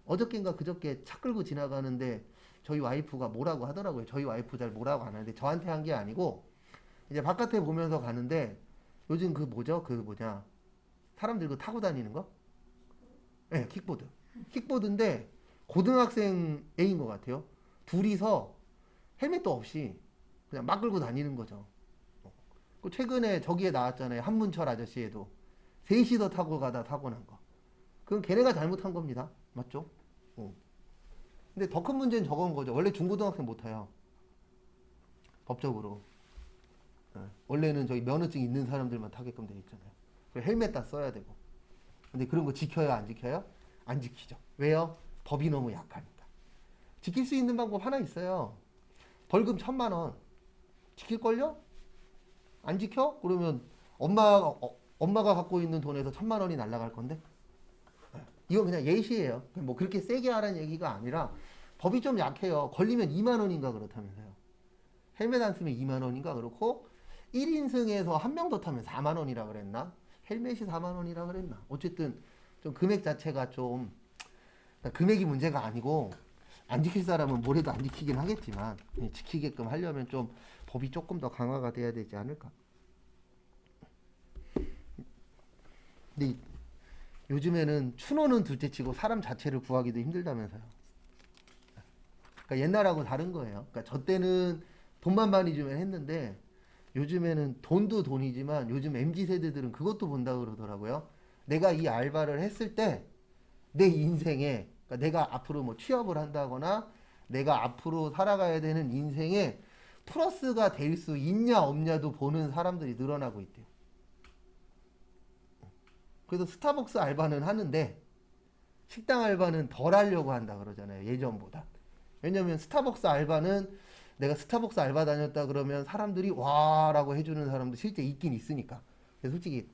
어저께인가 그저께 차 끌고 지나가는데 저희 와이프가 뭐라고 하더라고요. 저희 와이프 잘 뭐라고 안 하는데 저한테 한 게 아니고 이제 바깥에 보면서 가는데 요즘 그 뭐죠? 그 뭐냐 사람들 그 타고 다니는 거? 네, 킥보드. 킥보드인데 고등학생 애인 것 같아요. 둘이서 헬멧도 없이 그냥 막 끌고 다니는 거죠. 그 최근에 저기에 나왔잖아요. 한문철 아저씨에도 셋이서 타고 가다 사고 난 거. 그건 걔네가 잘못한 겁니다. 맞죠? 근데 더 큰 문제는 저건 거죠. 원래 중고등학생 못 타요. 법적으로. 원래는 저기 면허증 있는 사람들만 타게끔 돼 있잖아요. 헬멧 다 써야 되고. 근데 그런 거 지켜요? 안 지켜요? 안 지키죠. 왜요? 법이 너무 약하니까. 지킬 수 있는 방법 하나 있어요. 벌금 1,000만 원. 지킬걸요? 안 지켜? 그러면 엄마가 갖고 있는 돈에서 1,000만 원이 날아갈 건데? 이건 그냥 예시예요. 뭐 그렇게 세게 하라는 얘기가 아니라 법이 좀 약해요. 걸리면 2만 원인가 그렇다면서요. 헬멧 안 쓰면 2만 원인가 그렇고 1인승에서 한 명 더 타면 4만 원이라 그랬나? 헬멧이 4만 원이라 그랬나? 어쨌든 좀 금액 자체가 좀 그러니까 금액이 문제가 아니고 안 지킬 사람은 뭐래도 안 지키긴 하겠지만 지키게끔 하려면 좀 법이 조금 더 강화가 돼야 되지 않을까? 근데 요즘에는 추노는 둘째치고 사람 자체를 구하기도 힘들다면서요. 그러니까 옛날하고 다른 거예요. 그러니까 저 때는 돈만 많이 주면 했는데 요즘에는 돈도 돈이지만 요즘 MZ 세대들은 그것도 본다 그러더라고요. 내가 이 알바를 했을 때 내 인생에 그러니까 내가 앞으로 뭐 취업을 한다거나 내가 앞으로 살아가야 되는 인생에 플러스가 될 수 있냐 없냐도 보는 사람들이 늘어나고 있대요. 그래서 스타벅스 알바는 하는데 식당 알바는 덜 하려고 한다 그러잖아요. 예전보다. 왜냐면 스타벅스 알바는 내가 스타벅스 알바 다녔다 그러면 사람들이 와라고 해주는 사람도 실제 있긴 있으니까. 근데 솔직히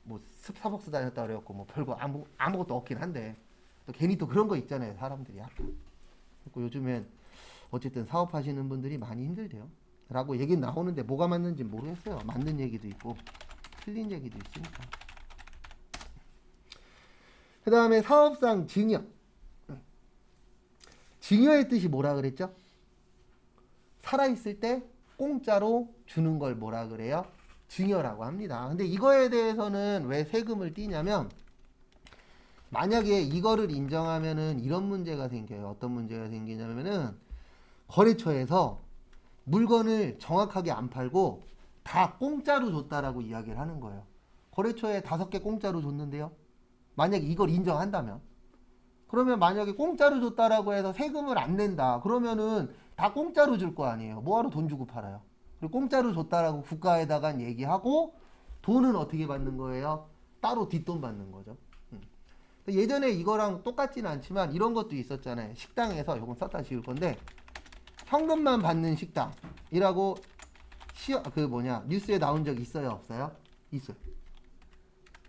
뭐 스타벅스 다녔다 그래갖고 뭐 별거 아무것도 없긴 한데 또 괜히 또 그런 거 있잖아요. 사람들이 약간. 그리고 요즘엔 어쨌든 사업하시는 분들이 많이 힘들대요. 라고 얘기는 나오는데 뭐가 맞는지 모르겠어요. 맞는 얘기도 있고 틀린 얘기도 있으니까. 그 다음에 사업상 증여. 증여의 뜻이 뭐라 그랬죠? 살아있을 때 공짜로 주는 걸 뭐라 그래요? 증여라고 합니다. 근데 이거에 대해서는 왜 세금을 떼냐면 만약에 이거를 인정하면은 이런 문제가 생겨요. 어떤 문제가 생기냐면은 거래처에서 물건을 정확하게 안 팔고 다 공짜로 줬다라고 이야기를 하는 거예요. 거래처에 5개 공짜로 줬는데요. 만약에 이걸 인정한다면 그러면 만약에 공짜로 줬다라고 해서 세금을 안 낸다. 그러면은 다 공짜로 줄 거 아니에요. 뭐하러 돈 주고 팔아요. 그리고 공짜로 줬다라고 국가에다가 얘기하고 돈은 어떻게 받는 거예요? 따로 뒷돈 받는 거죠. 예전에 이거랑 똑같지는 않지만 이런 것도 있었잖아요. 식당에서 요건 썼다 지울 건데 현금만 받는 식당이라고 뉴스에 나온 적 있어요, 없어요? 있어요.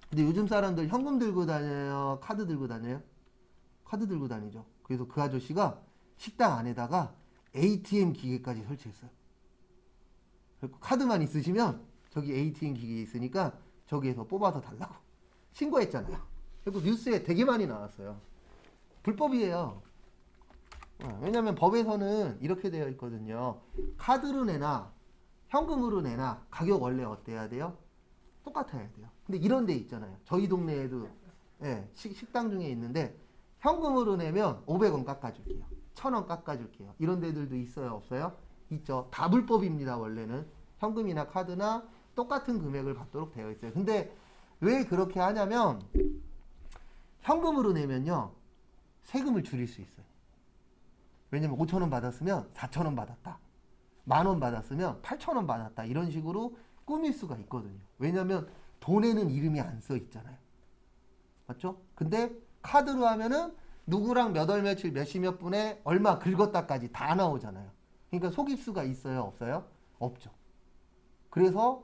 근데 요즘 사람들 현금 들고 다녀요, 카드 들고 다녀요? 카드 들고 다니죠. 그래서 그 아저씨가 식당 안에다가 ATM 기계까지 설치했어요. 그리고 카드만 있으시면 저기 ATM 기계 있으니까 저기에서 뽑아서 달라고 신고했잖아요. 그리고 뉴스에 되게 많이 나왔어요. 불법이에요. 왜냐하면 법에서는 이렇게 되어 있거든요. 카드로 내나 현금으로 내나 가격 원래 어때야 돼요? 똑같아야 돼요. 근데 이런 데 있잖아요. 저희 동네에도 식당 중에 있는데 현금으로 내면 500원 깎아줄게요. 1000원 깎아줄게요. 이런 데들도 있어요, 없어요? 있죠. 다 불법입니다, 원래는. 현금이나 카드나 똑같은 금액을 받도록 되어 있어요. 근데 왜 그렇게 하냐면 현금으로 내면요, 세금을 줄일 수 있어요. 왜냐면 5,000원 받았으면 4,000원 받았다. 10,000원 받았으면 8,000원 받았다. 이런 식으로 꾸밀 수가 있거든요. 왜냐면 돈에는 이름이 안 써 있잖아요. 맞죠? 근데 카드로 하면은 누구랑 몇 월 며칠 몇십 분에 얼마 긁었다까지 다 나오잖아요. 그러니까 속일 수가 있어요, 없어요? 없죠. 그래서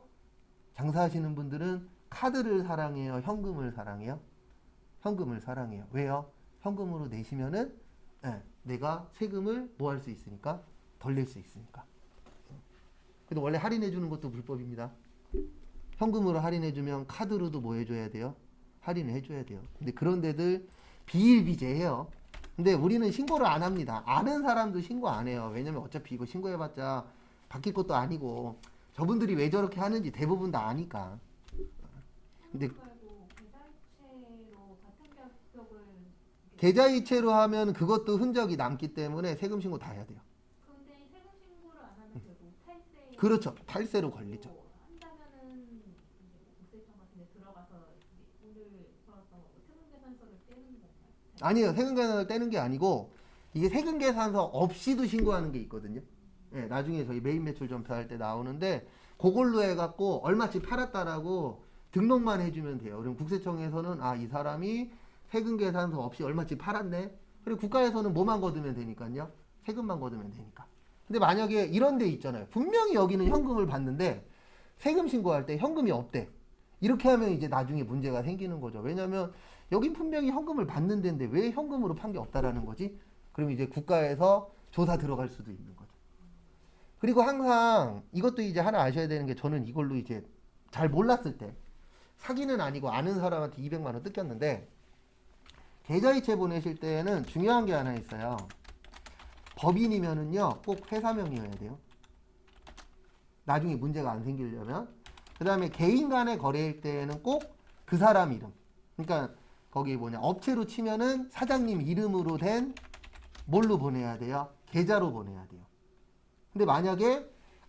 장사하시는 분들은 카드를 사랑해요, 현금을 사랑해요? 현금을 사랑해요. 왜요? 현금으로 내시면은 내가 세금을 뭐 할 수 있으니까 덜 낼 수 있으니까. 근데 원래 할인해 주는 것도 불법입니다. 현금으로 할인해 주면 카드로도 뭐 해줘야 돼요? 할인을 해줘야 돼요. 근데 그런 데들 비일비재해요. 근데 우리는 신고를 안 합니다. 아는 사람도 신고 안 해요. 왜냐면 어차피 이거 신고해봤자 바뀔 것도 아니고 저분들이 왜 저렇게 하는지 대부분 다 아니까. 근데 계좌이체로 하면 그것도 흔적이 남기 때문에 세금 신고 다 해야 돼요. 그런데 세금 신고를 안 하면 결국 탈세. 그렇죠. 탈세로 걸리죠. 한다면은 이제 국세청 같은 데 들어가서 오늘 벌었던 세금 계산서를 떼는 건가요? 아니에요. 세금 계산을 떼는 게 아니고 이게 세금 계산서 없이도 신고하는 게 있거든요. 나중에 저희 메인 매출 전표할 때 나오는데 그걸로 해갖고 얼마치 팔았다라고 등록만 해주면 돼요. 그럼 국세청에서는 이 사람이 세금 계산서 없이 얼마치 팔았네. 그리고 국가에서는 뭐만 거두면 되니까요. 세금만 거두면 되니까. 근데 만약에 이런 데 있잖아요. 분명히 여기는 현금을 받는데 세금 신고할 때 현금이 없대. 이렇게 하면 이제 나중에 문제가 생기는 거죠. 왜냐면 여긴 분명히 현금을 받는 데인데 왜 현금으로 판 게 없다라는 거지? 그럼 이제 국가에서 조사 들어갈 수도 있는 거죠. 그리고 항상 이것도 이제 하나 아셔야 되는 게 저는 이걸로 이제 잘 몰랐을 때 사기는 아니고 아는 사람한테 200만 원 뜯겼는데 계좌이체 보내실 때에는 중요한 게 하나 있어요. 법인이면은요 꼭 회사명이어야 돼요. 나중에 문제가 안 생기려면. 그 다음에 개인 간의 거래일 때에는 꼭 그 사람 이름. 그러니까 거기 업체로 치면은 사장님 이름으로 된 뭘로 보내야 돼요? 계좌로 보내야 돼요. 근데 만약에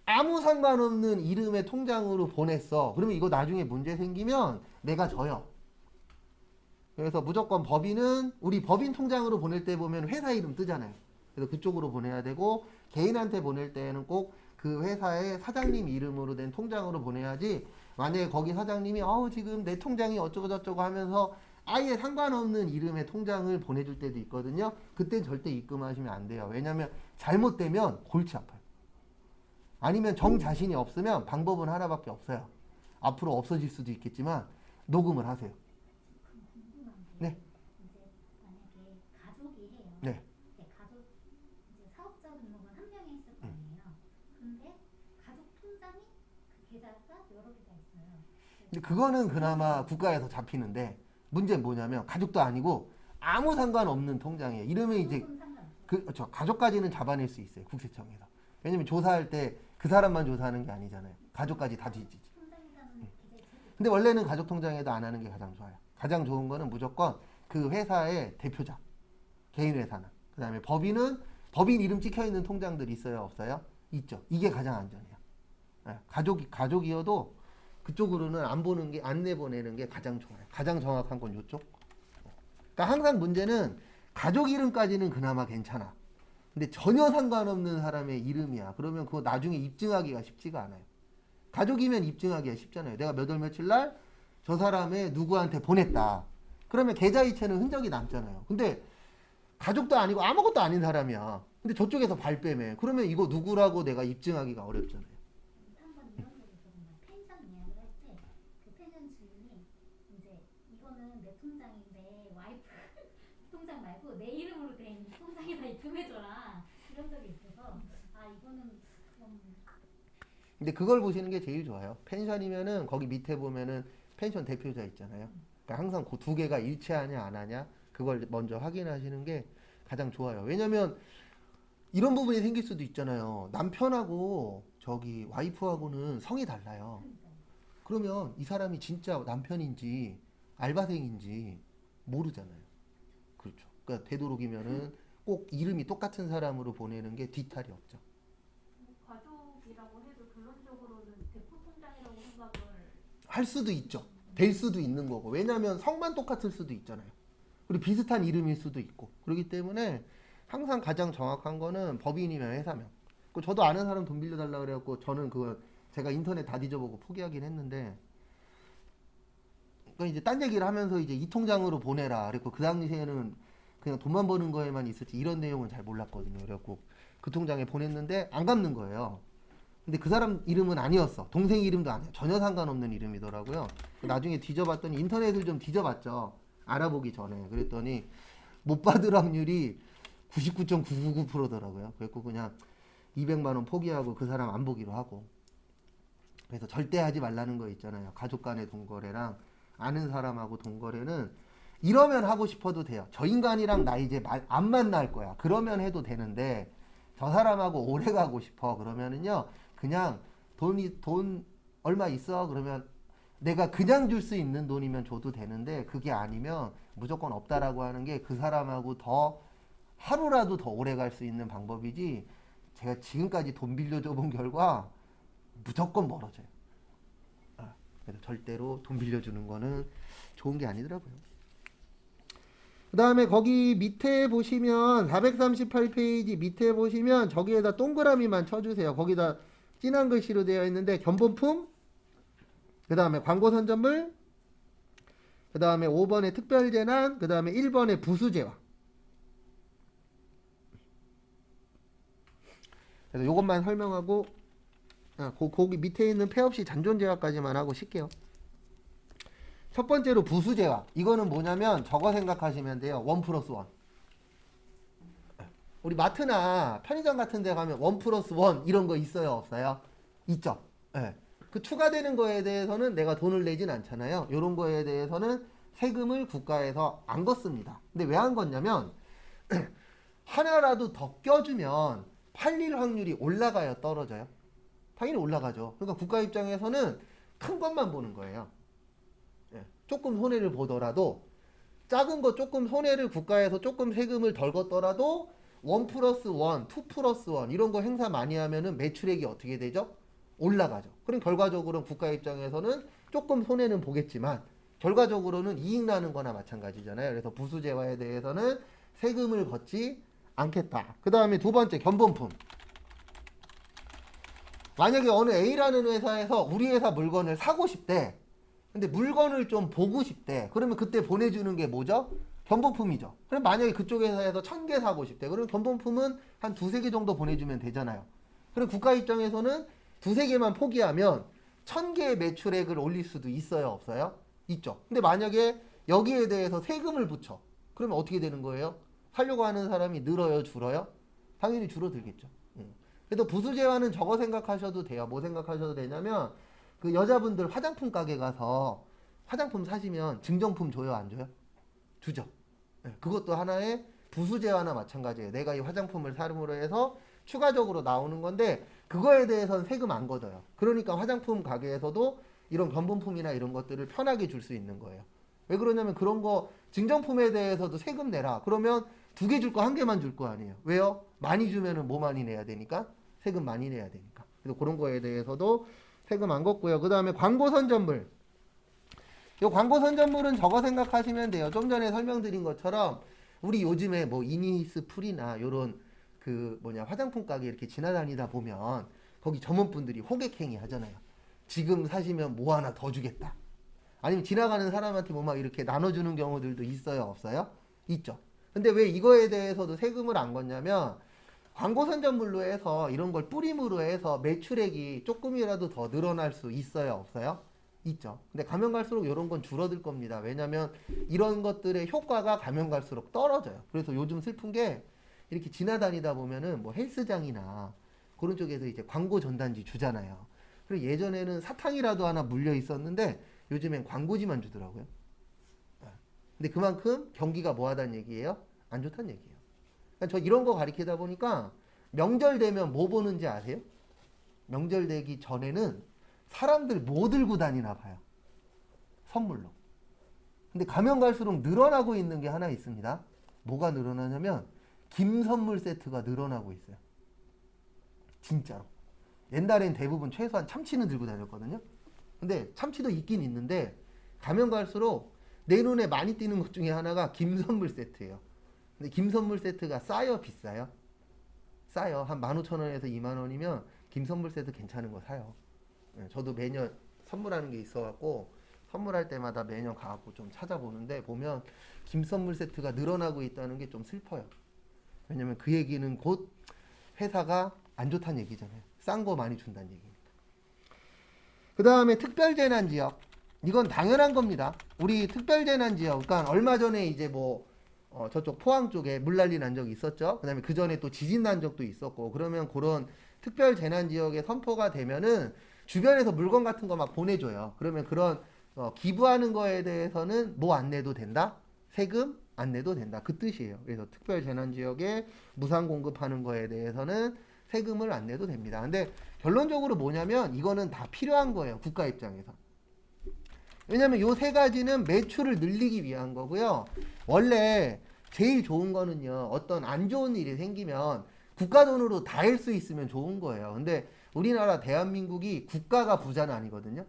아무 상관없는 이름의 통장으로 보냈어. 그러면 이거 나중에 문제 생기면 내가 져요. 그래서 무조건 법인은 우리 법인 통장으로 보낼 때 보면 회사 이름 뜨잖아요. 그래서 그쪽으로 보내야 되고 개인한테 보낼 때는 꼭 그 회사의 사장님 이름으로 된 통장으로 보내야지 만약에 거기 사장님이 지금 내 통장이 어쩌고 저쩌고 하면서 아예 상관없는 이름의 통장을 보내줄 때도 있거든요. 그때 절대 입금하시면 안 돼요. 왜냐하면 잘못되면 골치 아파요. 아니면 정 자신이 없으면 방법은 하나밖에 없어요. 앞으로 없어질 수도 있겠지만 녹음을 하세요. 그럼 궁금한 게 네. 이제 만약에 가족이 해요. 네. 가족 이제 사업자 등록은 한 명이 했을 거 아니에요. 근데 가족 통장이 그 계좌가 여러 개가 있어요. 근데 그거는 그나마 국가에서 잡히는데 문제는 뭐냐면 가족도 아니고 아무 상관없는 통장이에요. 이러면 이제 그렇죠. 가족까지는 잡아낼 수 있어요. 국세청에서. 왜냐면 조사할 때 그 사람만 조사하는 게 아니잖아요. 가족까지 다 뒤지지. 근데 원래는 가족 통장에도 안 하는 게 가장 좋아요. 가장 좋은 거는 무조건 그 회사의 대표자, 개인 회사나. 그 다음에 법인은 법인 이름 찍혀 있는 통장들 있어요, 없어요? 있죠. 이게 가장 안전해요. 가족이어도 그쪽으로는 안 내보내는 게 가장 좋아요. 가장 정확한 건 이쪽. 그러니까 항상 문제는 가족 이름까지는 그나마 괜찮아. 근데 전혀 상관없는 사람의 이름이야. 그러면 그거 나중에 입증하기가 쉽지가 않아요. 가족이면 입증하기가 쉽잖아요. 내가 몇 월 며칠 날 저 사람의 누구한테 보냈다. 그러면 계좌이체는 흔적이 남잖아요. 근데 가족도 아니고 아무것도 아닌 사람이야. 근데 저쪽에서 발뺌해. 그러면 이거 누구라고 내가 입증하기가 어렵잖아요. 한번 이런 적이 있거든요. 펜션 예약을 할 때 그 펜션 주인이 이제 이거는 내 통장인데 와이프 통장 말고 내 이름으로 된 통장에다 입금해줘라 이런 적이 있어서 아 이거는 좀 근데 그걸 보시는 게 제일 좋아요. 펜션이면은 거기 밑에 보면은 펜션 대표자 있잖아요. 그러니까 항상 그 두 개가 일치하냐 안 하냐 그걸 먼저 확인하시는 게 가장 좋아요. 왜냐면 이런 부분이 생길 수도 있잖아요. 남편하고 저기 와이프하고는 성이 달라요. 그러면 이 사람이 진짜 남편인지 알바생인지 모르잖아요. 그렇죠. 그러니까 되도록이면은 꼭 이름이 똑같은 사람으로 보내는 게 뒤탈이 없죠. 뭐 가족이라고 해도 결론적으로는 대포 통장이라고 생각을 할 수도 있죠. 될 수도 있는 거고. 왜냐하면 성만 똑같을 수도 있잖아요. 그리고 비슷한 이름일 수도 있고. 그렇기 때문에 항상 가장 정확한 거는 법인이면 회사명. 그 저도 아는 사람 돈 빌려달라 그래갖고 저는 그거 제가 인터넷 다 뒤져보고 포기하긴 했는데 그러니까 이제 딴 얘기를 하면서 이제 이 통장으로 보내라. 그리고 그 당시에는 그냥 돈만 버는 거에만 있었지 이런 내용은 잘 몰랐거든요. 그래갖고 그 통장에 보냈는데 안 갚는 거예요. 근데 그 사람 이름은 아니었어. 동생 이름도 아니야. 전혀 상관없는 이름이더라고요. 나중에 뒤져봤더니 인터넷을 좀 뒤져봤죠. 알아보기 전에. 그랬더니 못 받을 확률이 99.999%더라고요. 그래서 그냥 200만 원 포기하고 그 사람 안 보기로 하고. 그래서 절대 하지 말라는 거 있잖아요. 가족 간의 돈거래랑 아는 사람하고 돈거래는 이러면 하고 싶어도 돼요. 저 인간이랑 나 이제 안 만날 거야. 그러면 해도 되는데 저 사람하고 오래 가고 싶어. 그러면은요. 그냥 돈 얼마 있어? 그러면 내가 그냥 줄 수 있는 돈이면 줘도 되는데 그게 아니면 무조건 없다라고 하는 게 그 사람하고 더 하루라도 더 오래 갈 수 있는 방법이지 제가 지금까지 돈 빌려줘 본 결과 무조건 멀어져요. 그래서 절대로 돈 빌려주는 거는 좋은 게 아니더라고요. 그 다음에 거기 밑에 보시면 438페이지 밑에 보시면 저기에다 동그라미만 쳐주세요. 거기다 진한 글씨로 되어 있는데 견본품, 그 다음에 광고 선전물, 그 다음에 5번에 특별재난, 그 다음에 1번에 부수재화. 그래서 요것만 설명하고 거기 밑에 있는 폐업시 잔존재화까지만 하고 쉴게요. 첫 번째로 부수재화. 이거는 뭐냐면 저거 생각하시면 돼요. 1+1. 우리 마트나 편의점 같은 데 가면 1+1 이런 거 있어요? 없어요? 있죠. 네. 그 추가되는 거에 대해서는 내가 돈을 내진 않잖아요. 이런 거에 대해서는 세금을 국가에서 안 걷습니다. 근데 왜 안 걷냐면 하나라도 더 껴주면 팔릴 확률이 올라가요? 떨어져요? 당연히 올라가죠. 그러니까 국가 입장에서는 큰 것만 보는 거예요. 조금 손해를 보더라도 작은 거 조금 손해를 국가에서 조금 세금을 덜 걷더라도 1+1, 2+1 이런 거 행사 많이 하면은 매출액이 어떻게 되죠? 올라가죠. 그럼 결과적으로는 국가 입장에서는 조금 손해는 보겠지만 결과적으로는 이익 나는 거나 마찬가지잖아요. 그래서 부수재화에 대해서는 세금을 걷지 않겠다. 그 다음에 두 번째 견본품. 만약에 어느 A라는 회사에서 우리 회사 물건을 사고 싶대. 근데 물건을 좀 보고 싶대. 그러면 그때 보내주는 게 뭐죠? 견본품이죠. 그럼 만약에 그쪽 회사에서 1000개 사고 싶대. 그럼 견본품은 한 2-3개 정도 보내주면 되잖아요. 그럼 국가 입장에서는 2-3개만 포기하면 1000개의 매출액을 올릴 수도 있어요? 없어요? 있죠. 근데 만약에 여기에 대해서 세금을 붙여. 그러면 어떻게 되는 거예요? 살려고 하는 사람이 늘어요? 줄어요? 당연히 줄어들겠죠. 그래서 부수재화는 저거 생각하셔도 돼요. 뭐 생각하셔도 되냐면 그 여자분들 화장품 가게 가서 화장품 사시면 증정품 줘요? 안 줘요? 주죠. 그것도 하나의 부수재화나 마찬가지예요. 내가 이 화장품을 사름으로 해서 추가적으로 나오는 건데 그거에 대해서는 세금 안 걷어요. 그러니까 화장품 가게에서도 이런 견본품이나 이런 것들을 편하게 줄 수 있는 거예요. 왜 그러냐면 그런 거 증정품에 대해서도 세금 내라. 그러면 2개 줄 거 1개만 줄 거 아니에요. 왜요? 많이 주면은 뭐 많이 내야 되니까? 세금 많이 내야 되니까. 그래서 그런 거에 대해서도 세금 안 걷고요. 그 다음에 광고 선전물. 이 광고 선전물은 저거 생각하시면 돼요. 좀 전에 설명드린 것처럼 우리 요즘에 뭐 이니스프리나 요런 그 화장품 가게 이렇게 지나다니다 보면 거기 점원분들이 호객행위 하잖아요. 지금 사시면 뭐 하나 더 주겠다. 아니면 지나가는 사람한테 뭐 막 이렇게 나눠주는 경우들도 있어요, 없어요? 있죠. 근데 왜 이거에 대해서도 세금을 안 걷냐면 광고 선전물로 해서 이런 걸 뿌림으로 해서 매출액이 조금이라도 더 늘어날 수 있어요, 없어요? 있죠. 근데 가면 갈수록 이런 건 줄어들 겁니다. 왜냐면 이런 것들의 효과가 가면 갈수록 떨어져요. 그래서 요즘 슬픈 게 이렇게 지나다니다 보면은 뭐 헬스장이나 그런 쪽에서 이제 광고 전단지 주잖아요. 그리고 예전에는 사탕이라도 하나 물려 있었는데 요즘엔 광고지만 주더라고요. 근데 그만큼 경기가 뭐 하다는 얘기예요? 안 좋다는 얘기예요. 그러니까 저 이런 거 가리키다 보니까 명절 되면 뭐 보는지 아세요? 명절 되기 전에는 사람들 뭐 들고 다니나 봐요. 선물로. 근데 가면 갈수록 늘어나고 있는 게 하나 있습니다. 뭐가 늘어나냐면 김 선물 세트가 늘어나고 있어요. 진짜로. 옛날엔 대부분 최소한 참치는 들고 다녔거든요. 근데 참치도 있긴 있는데 가면 갈수록 내 눈에 많이 띄는 것 중에 하나가 김 선물 세트예요. 근데 김 선물 세트가 싸요, 비싸요? 싸요. 한 15,000원에서 20,000원이면 김 선물 세트 괜찮은 거 사요. 저도 매년 선물하는 게 있어갖고 선물할 때마다 매년 가갖고 좀 찾아보는데 보면 김 선물 세트가 늘어나고 있다는 게 좀 슬퍼요. 왜냐면 그 얘기는 곧 회사가 안 좋다는 얘기잖아요. 싼 거 많이 준다는 얘기니까. 그 다음에 특별재난지역. 이건 당연한 겁니다. 우리 특별재난지역. 그러니까 얼마 전에 이제 뭐 저쪽 포항 쪽에 물난리 난 적이 있었죠. 그 다음에 그 전에 또 지진 난 적도 있었고 그러면 그런 특별재난지역에 선포가 되면은 주변에서 물건 같은 거 막 보내줘요. 그러면 그런 기부하는 거에 대해서는 뭐 안 내도 된다? 세금 안 내도 된다. 그 뜻이에요. 그래서 특별재난지역에 무상 공급하는 거에 대해서는 세금을 안 내도 됩니다. 근데 결론적으로 뭐냐면 이거는 다 필요한 거예요. 국가 입장에서. 왜냐면 요 세 가지는 매출을 늘리기 위한 거고요. 원래 제일 좋은 거는요. 어떤 안 좋은 일이 생기면 국가 돈으로 다 할 수 있으면 좋은 거예요. 근데 우리나라 대한민국이 국가가 부자는 아니거든요.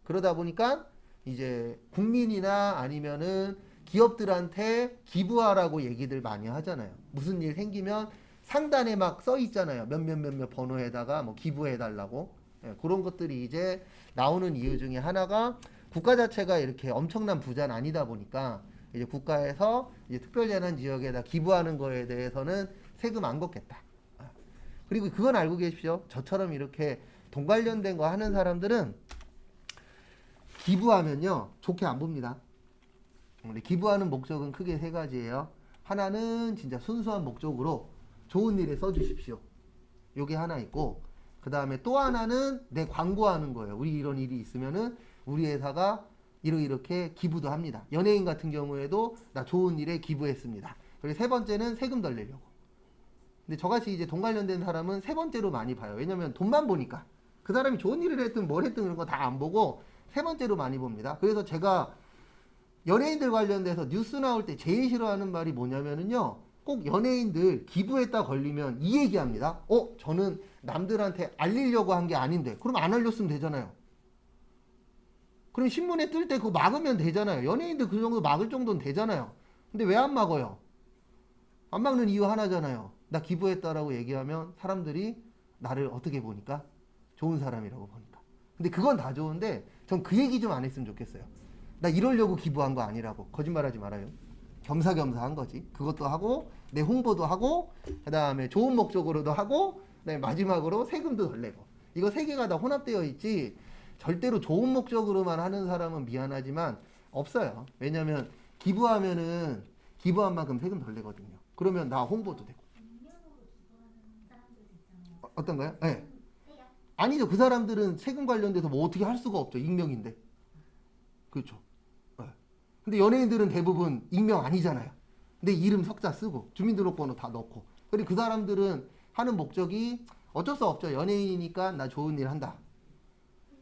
그러다 보니까 이제 국민이나 아니면은 기업들한테 기부하라고 얘기들 많이 하잖아요. 무슨 일 생기면 상단에 막 써 있잖아요. 몇몇 번호에다가 뭐 기부해달라고. 그런 것들이 이제 나오는 이유 중에 하나가 국가 자체가 이렇게 엄청난 부자는 아니다 보니까 이제 국가에서 이제 특별재난 지역에다 기부하는 거에 대해서는 세금 안 걷겠다. 그리고 그건 알고 계십시오. 저처럼 이렇게 돈 관련된 거 하는 사람들은 기부하면요 좋게 안 봅니다. 우리 기부하는 목적은 크게 세 가지예요. 하나는 진짜 순수한 목적으로 좋은 일에 써주십시오. 요게 하나 있고 그 다음에 또 하나는 내 광고하는 거예요. 우리 이런 일이 있으면은 우리 회사가 이렇게 기부도 합니다. 연예인 같은 경우에도 나 좋은 일에 기부했습니다. 그리고 세 번째는 세금 덜 내려고. 근데 저같이 이제 돈 관련된 사람은 세 번째로 많이 봐요. 왜냐면 돈만 보니까 그 사람이 좋은 일을 했든 뭘 했든 그런 거 다 안 보고 세 번째로 많이 봅니다. 그래서 제가 연예인들 관련돼서 뉴스 나올 때 제일 싫어하는 말이 뭐냐면은요. 꼭 연예인들 기부했다 걸리면 이 얘기합니다. 저는 남들한테 알리려고 한 게 아닌데 그럼 안 알렸으면 되잖아요. 그럼 신문에 뜰 때 그거 막으면 되잖아요. 연예인들 그 정도 막을 정도는 되잖아요. 근데 왜 안 막아요? 안 막는 이유 하나잖아요. 나 기부했다라고 얘기하면 사람들이 나를 어떻게 보니까 좋은 사람이라고 보니까. 근데 그건 다 좋은데 전 그 얘기 좀 안 했으면 좋겠어요. 나 이러려고 기부한 거 아니라고. 거짓말하지 말아요. 겸사겸사 한 거지. 그것도 하고 내 홍보도 하고 그 다음에 좋은 목적으로도 하고 그다음에 마지막으로 세금도 덜 내고. 이거 세 개가 다 혼합되어 있지 절대로 좋은 목적으로만 하는 사람은 미안하지만 없어요. 왜냐면 기부하면은 기부한 만큼 세금 덜 내거든요. 그러면 나 홍보도 되고. 익명으로 기부하는 사람들도 있잖아요. 어떤가요? 네. 해요? 아니죠. 그 사람들은 세금 관련돼서 뭐 어떻게 할 수가 없죠. 익명인데. 그렇죠. 네. 근데 연예인들은 대부분 익명 아니잖아요. 근데 이름 석자 쓰고 주민등록번호 다 넣고. 그리고 그 사람들은 하는 목적이 어쩔 수 없죠. 연예인이니까 나 좋은 일 한다.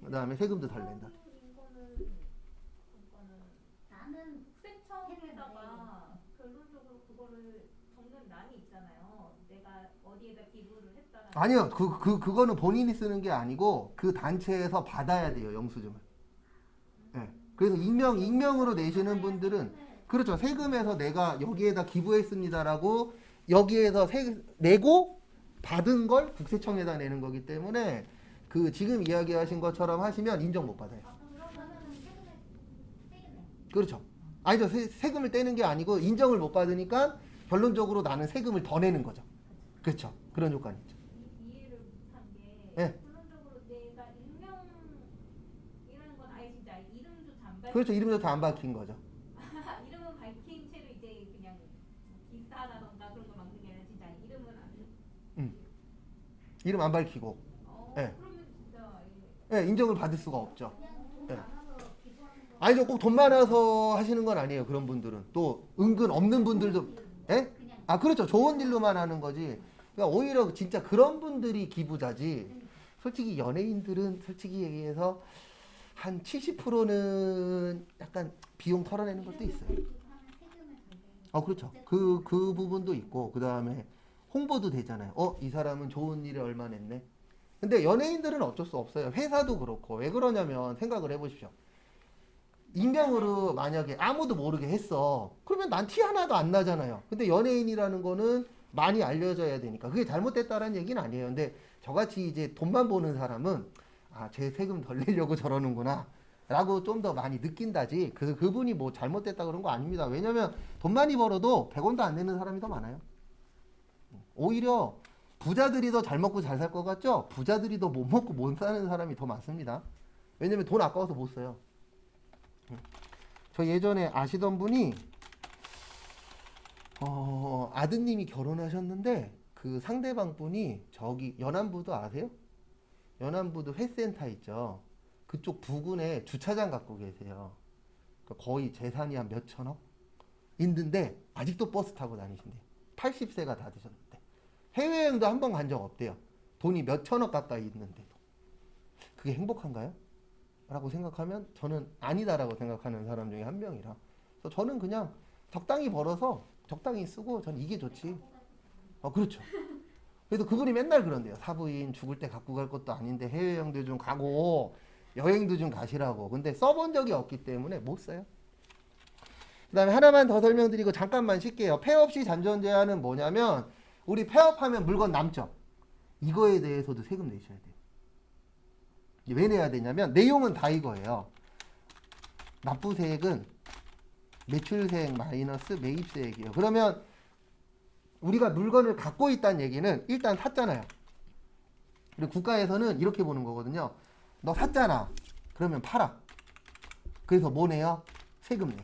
그 다음에 세금도 덜 낸다. 이거는 그러니까는 나는 국세청에다가 결론적으로 그거를 적는 란이 있잖아요. 내가 어디에다 기부를 했다라는. 아니요. 그거는 본인이 쓰는 게 아니고 그 단체에서 받아야 돼요. 영수증을. 네. 그래서 익명으로 내시는 분들은 그렇죠. 세금에서 내가 여기에다 기부했습니다라고 여기에서 내고 받은 걸 국세청에다 내는 거기 때문에 그 지금 이야기하신 것처럼 하시면 인정 못 받아요. 그러면은 세금 그렇죠. 아니죠. 세금을 떼는 게 아니고 인정을 못 받으니까 결론적으로 나는 세금을 더 내는 거죠. 그렇죠. 그런 효과는 있죠. 이해를 못한 게 네. 결론적으로 내가 익명이라는 건 아예 진짜 이름조차 안 밝힌 그렇죠. 이름도 다 안 밝힌 거죠. 이름은 밝힌 채로 이제 그냥 기사라던가 그런 거 만든 게 아니라 진짜 이름은 안 이름 안 밝히고. 네. 그러면 진짜 네, 인정을 받을 수가 없죠. 그냥 돈 네. 많아서 기부하는 거. 아니죠. 꼭 돈 많아서 하시는 건 아니에요. 그런 분들은. 또 은근 없는 분들도. 예? 그냥 아, 그렇죠. 좋은 일로만 하는 거지. 그러니까 오히려 진짜 그런 분들이 기부자지. 솔직히 연예인들은 솔직히 얘기해서 한 70%는 약간 비용 털어내는 것도 있어요. 기부하면 세금을 덜 내니까. 그렇죠. 그 부분도 있고, 그 다음에 홍보도 되잖아요. 이 사람은 좋은 일에 얼마 냈네. 근데 연예인들은 어쩔 수 없어요. 회사도 그렇고. 왜 그러냐면 생각을 해보십시오. 익명으로 만약에 아무도 모르게 했어. 그러면 난 티 하나도 안 나잖아요. 근데 연예인이라는 거는 많이 알려져야 되니까. 그게 잘못됐다는 얘기는 아니에요. 근데 저같이 이제 돈만 버는 사람은 제 세금 덜 내려고 저러는구나. 라고 좀 더 많이 느낀다지. 그분이 뭐 잘못됐다 그런 거 아닙니다. 왜냐면 돈 많이 벌어도 100원도 안 내는 사람이 더 많아요. 오히려 부자들이 더 잘 먹고 잘 살 것 같죠? 부자들이 더 못 먹고 못 사는 사람이 더 많습니다. 왜냐면 돈 아까워서 못 써요. 저 예전에 아시던 분이 아드님이 결혼하셨는데 그 상대방 분이 저기 연안부도 아세요? 연안부도 회센터 있죠. 그쪽 부근에 주차장 갖고 계세요. 그러니까 거의 재산이 한 몇천억 있는데 아직도 버스 타고 다니신대요. 80세가 다 되셨는데 해외여행도 한 번 간 적 없대요. 돈이 몇천억 가까이 있는데도. 그게 행복한가요? 라고 생각하면 저는 아니다라고 생각하는 사람 중에 한 명이라. 그래서 저는 그냥 적당히 벌어서 적당히 쓰고 저는 이게 좋지. 그렇죠. 그래서 그분이 맨날 그런대요. 사부인 죽을 때 갖고 갈 것도 아닌데 해외여행도 좀 가고 여행도 좀 가시라고. 근데 써본 적이 없기 때문에 못 써요. 그 다음에 하나만 더 설명드리고 잠깐만 쉴게요. 폐업 시 잔존 제한은 뭐냐면 우리 폐업하면 물건 남죠. 이거에 대해서도 세금 내셔야 돼요. 왜 내야 되냐면 내용은 다 이거예요. 납부세액은 매출세액 마이너스 매입세액이에요. 그러면 우리가 물건을 갖고 있다는 얘기는 일단 샀잖아요. 그리고 국가에서는 이렇게 보는 거거든요. 너 샀잖아. 그러면 팔아. 그래서 뭐 내요? 세금 내.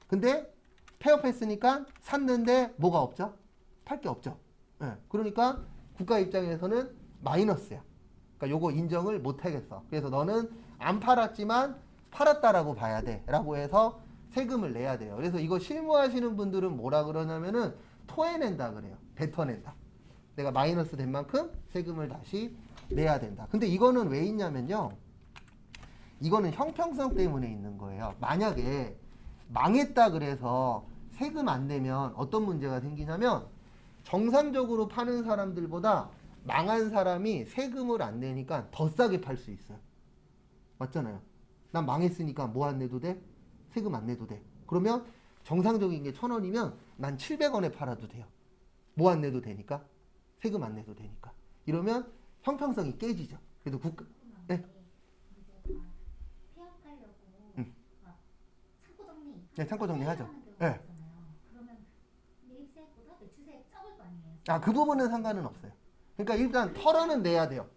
근데 폐업했으니까 샀는데 뭐가 없죠? 팔 게 없죠. 그러니까 국가 입장에서는 마이너스야. 그러니까 요거 인정을 못 하겠어. 그래서 너는 안 팔았지만 팔았다라고 봐야 돼. 라고 해서 세금을 내야 돼요. 그래서 이거 실무하시는 분들은 뭐라 그러냐면은 토해낸다 그래요. 뱉어낸다. 내가 마이너스 된 만큼 세금을 다시 내야 된다. 근데 이거는 왜 있냐면요. 이거는 형평성 때문에 있는 거예요. 만약에 망했다 그래서 세금 안 내면 어떤 문제가 생기냐면 정상적으로 파는 사람들보다 망한 사람이 세금을 안 내니까 더 싸게 팔 수 있어요. 맞잖아요. 난 망했으니까 뭐 안 내도 돼? 세금 안 내도 돼. 그러면 정상적인 게 1,000원이면 난 700원에 팔아도 돼요. 뭐 안 내도 되니까? 세금 안 내도 되니까. 이러면 형평성이 깨지죠. 그래도 국가, 네. 이제 다 폐업하려고 막 창고 정리. 네, 창고 정리하죠. 하는 경우가 네. 있잖아요. 그러면 매입세액보다 매출세액 적을 거 아니에요. 그 부분은 상관은 없어요. 그러니까 일단 털어는 내야 돼요.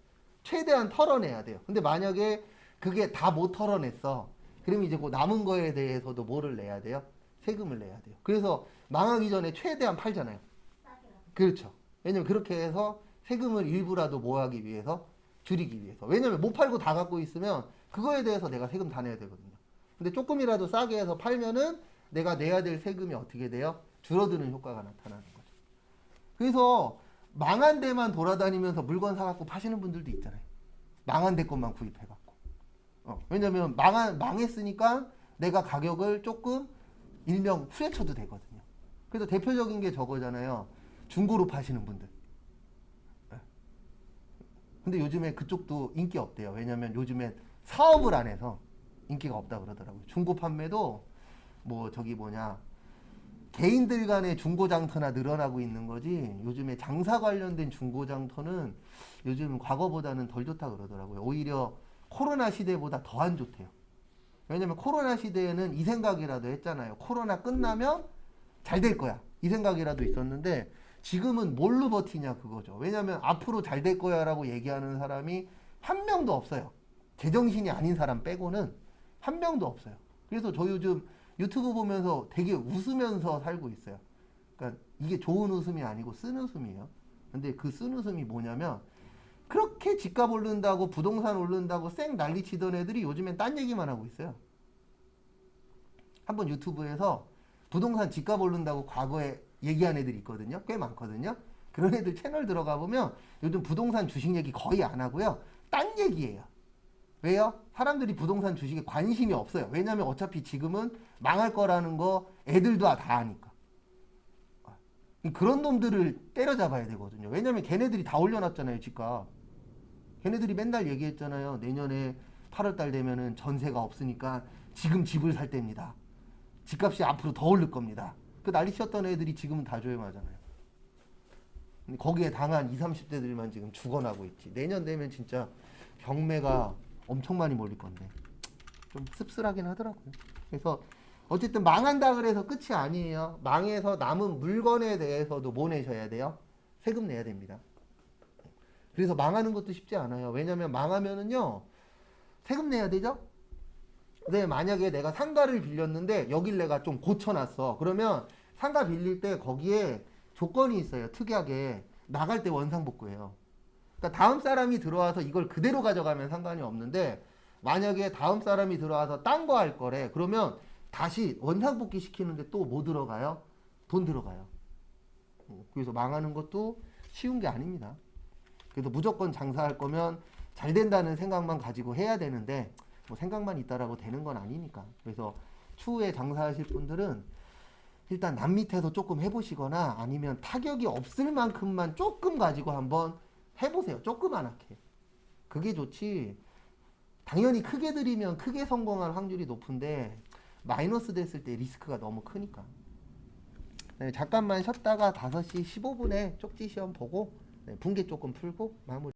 최대한 털어내야 돼요. 근데 만약에 그게 다 못 털어냈어. 그러면 이제 그 남은 거에 대해서도 뭐를 내야 돼요? 세금을 내야 돼요. 그래서 망하기 전에 최대한 팔잖아요. 싸게라도. 그렇죠. 왜냐면 그렇게 해서 세금을 일부라도 뭐 하기 위해서? 줄이기 위해서. 왜냐면 못 팔고 다 갖고 있으면 그거에 대해서 내가 세금 다 내야 되거든요. 근데 조금이라도 싸게 해서 팔면은 내가 내야 될 세금이 어떻게 돼요? 줄어드는 효과가 나타나는 거죠. 그래서 망한 데만 돌아다니면서 물건 사갖고 파시는 분들도 있잖아요. 망한 데 것만 구입해갖고. 왜냐면 망했으니까 내가 가격을 조금 일명 후려쳐도 되거든요. 그래서 대표적인 게 저거잖아요. 중고로 파시는 분들. 근데 요즘에 그쪽도 인기 없대요. 왜냐면 요즘엔 사업을 안 해서 인기가 없다 그러더라고요. 중고 판매도 뭐 저기 뭐냐 개인들 간의 중고장터나 늘어나고 있는 거지 요즘에 장사 관련된 중고장터는 요즘 과거보다는 덜 좋다 그러더라고요. 오히려 코로나 시대보다 더 안 좋대요. 왜냐면 코로나 시대에는 이 생각이라도 했잖아요. 코로나 끝나면 잘 될 거야. 이 생각이라도 있었는데 지금은 뭘로 버티냐 그거죠. 왜냐면 앞으로 잘 될 거야 라고 얘기하는 사람이 한 명도 없어요. 제정신이 아닌 사람 빼고는 한 명도 없어요. 그래서 저 요즘 유튜브 보면서 되게 웃으면서 살고 있어요. 그러니까 이게 좋은 웃음이 아니고 쓴 웃음이에요. 근데 그 쓴 웃음이 뭐냐면 그렇게 집값 오른다고 부동산 오른다고 쌩 난리 치던 애들이 요즘엔 딴 얘기만 하고 있어요. 한번 유튜브에서 부동산 집값 오른다고 과거에 얘기한 애들이 있거든요. 꽤 많거든요. 그런 애들 채널 들어가 보면 요즘 부동산 주식 얘기 거의 안 하고요. 딴 얘기예요. 왜요? 사람들이 부동산 주식에 관심이 없어요. 왜냐면 어차피 지금은 망할 거라는 거 애들도 다 아니까. 그런 놈들을 때려잡아야 되거든요. 왜냐면 걔네들이 다 올려놨잖아요, 집값. 걔네들이 맨날 얘기했잖아요. 내년에 8월달 되면은 전세가 없으니까 지금 집을 살 때입니다. 집값이 앞으로 더 오를 겁니다. 그 난리 치었던 애들이 지금은 다 조용하잖아요. 근데 거기에 당한 20, 30대들만 지금 죽어나고 있지. 내년 되면 진짜 경매가 엄청 많이 몰릴 건데 좀 씁쓸하긴 하더라고요. 그래서 어쨌든 망한다 그래서 끝이 아니에요. 망해서 남은 물건에 대해서도 뭐 내셔야 돼요? 세금 내야 됩니다. 그래서 망하는 것도 쉽지 않아요. 왜냐면 망하면은요 세금 내야 되죠? 근데 만약에 내가 상가를 빌렸는데 여길 내가 좀 고쳐놨어. 그러면 상가 빌릴 때 거기에 조건이 있어요. 특이하게 나갈 때 원상복구예요. 그러니까 다음 사람이 들어와서 이걸 그대로 가져가면 상관이 없는데 만약에 다음 사람이 들어와서 딴 거 할 거래. 그러면 다시 원상복귀 시키는데 또 뭐 들어가요? 돈 들어가요. 그래서 망하는 것도 쉬운 게 아닙니다. 그래서 무조건 장사할 거면 잘 된다는 생각만 가지고 해야 되는데 뭐 생각만 있다라고 되는 건 아니니까. 그래서 추후에 장사하실 분들은 일단 남 밑에서 조금 해보시거나 아니면 타격이 없을 만큼만 조금 가지고 한번 해보세요. 조그만하게. 그게 좋지. 당연히 크게 들이면 크게 성공할 확률이 높은데 마이너스 됐을 때 리스크가 너무 크니까. 네, 잠깐만 쉬었다가 5시 15분에 쪽지 시험 보고 네, 분계 조금 풀고 마무리.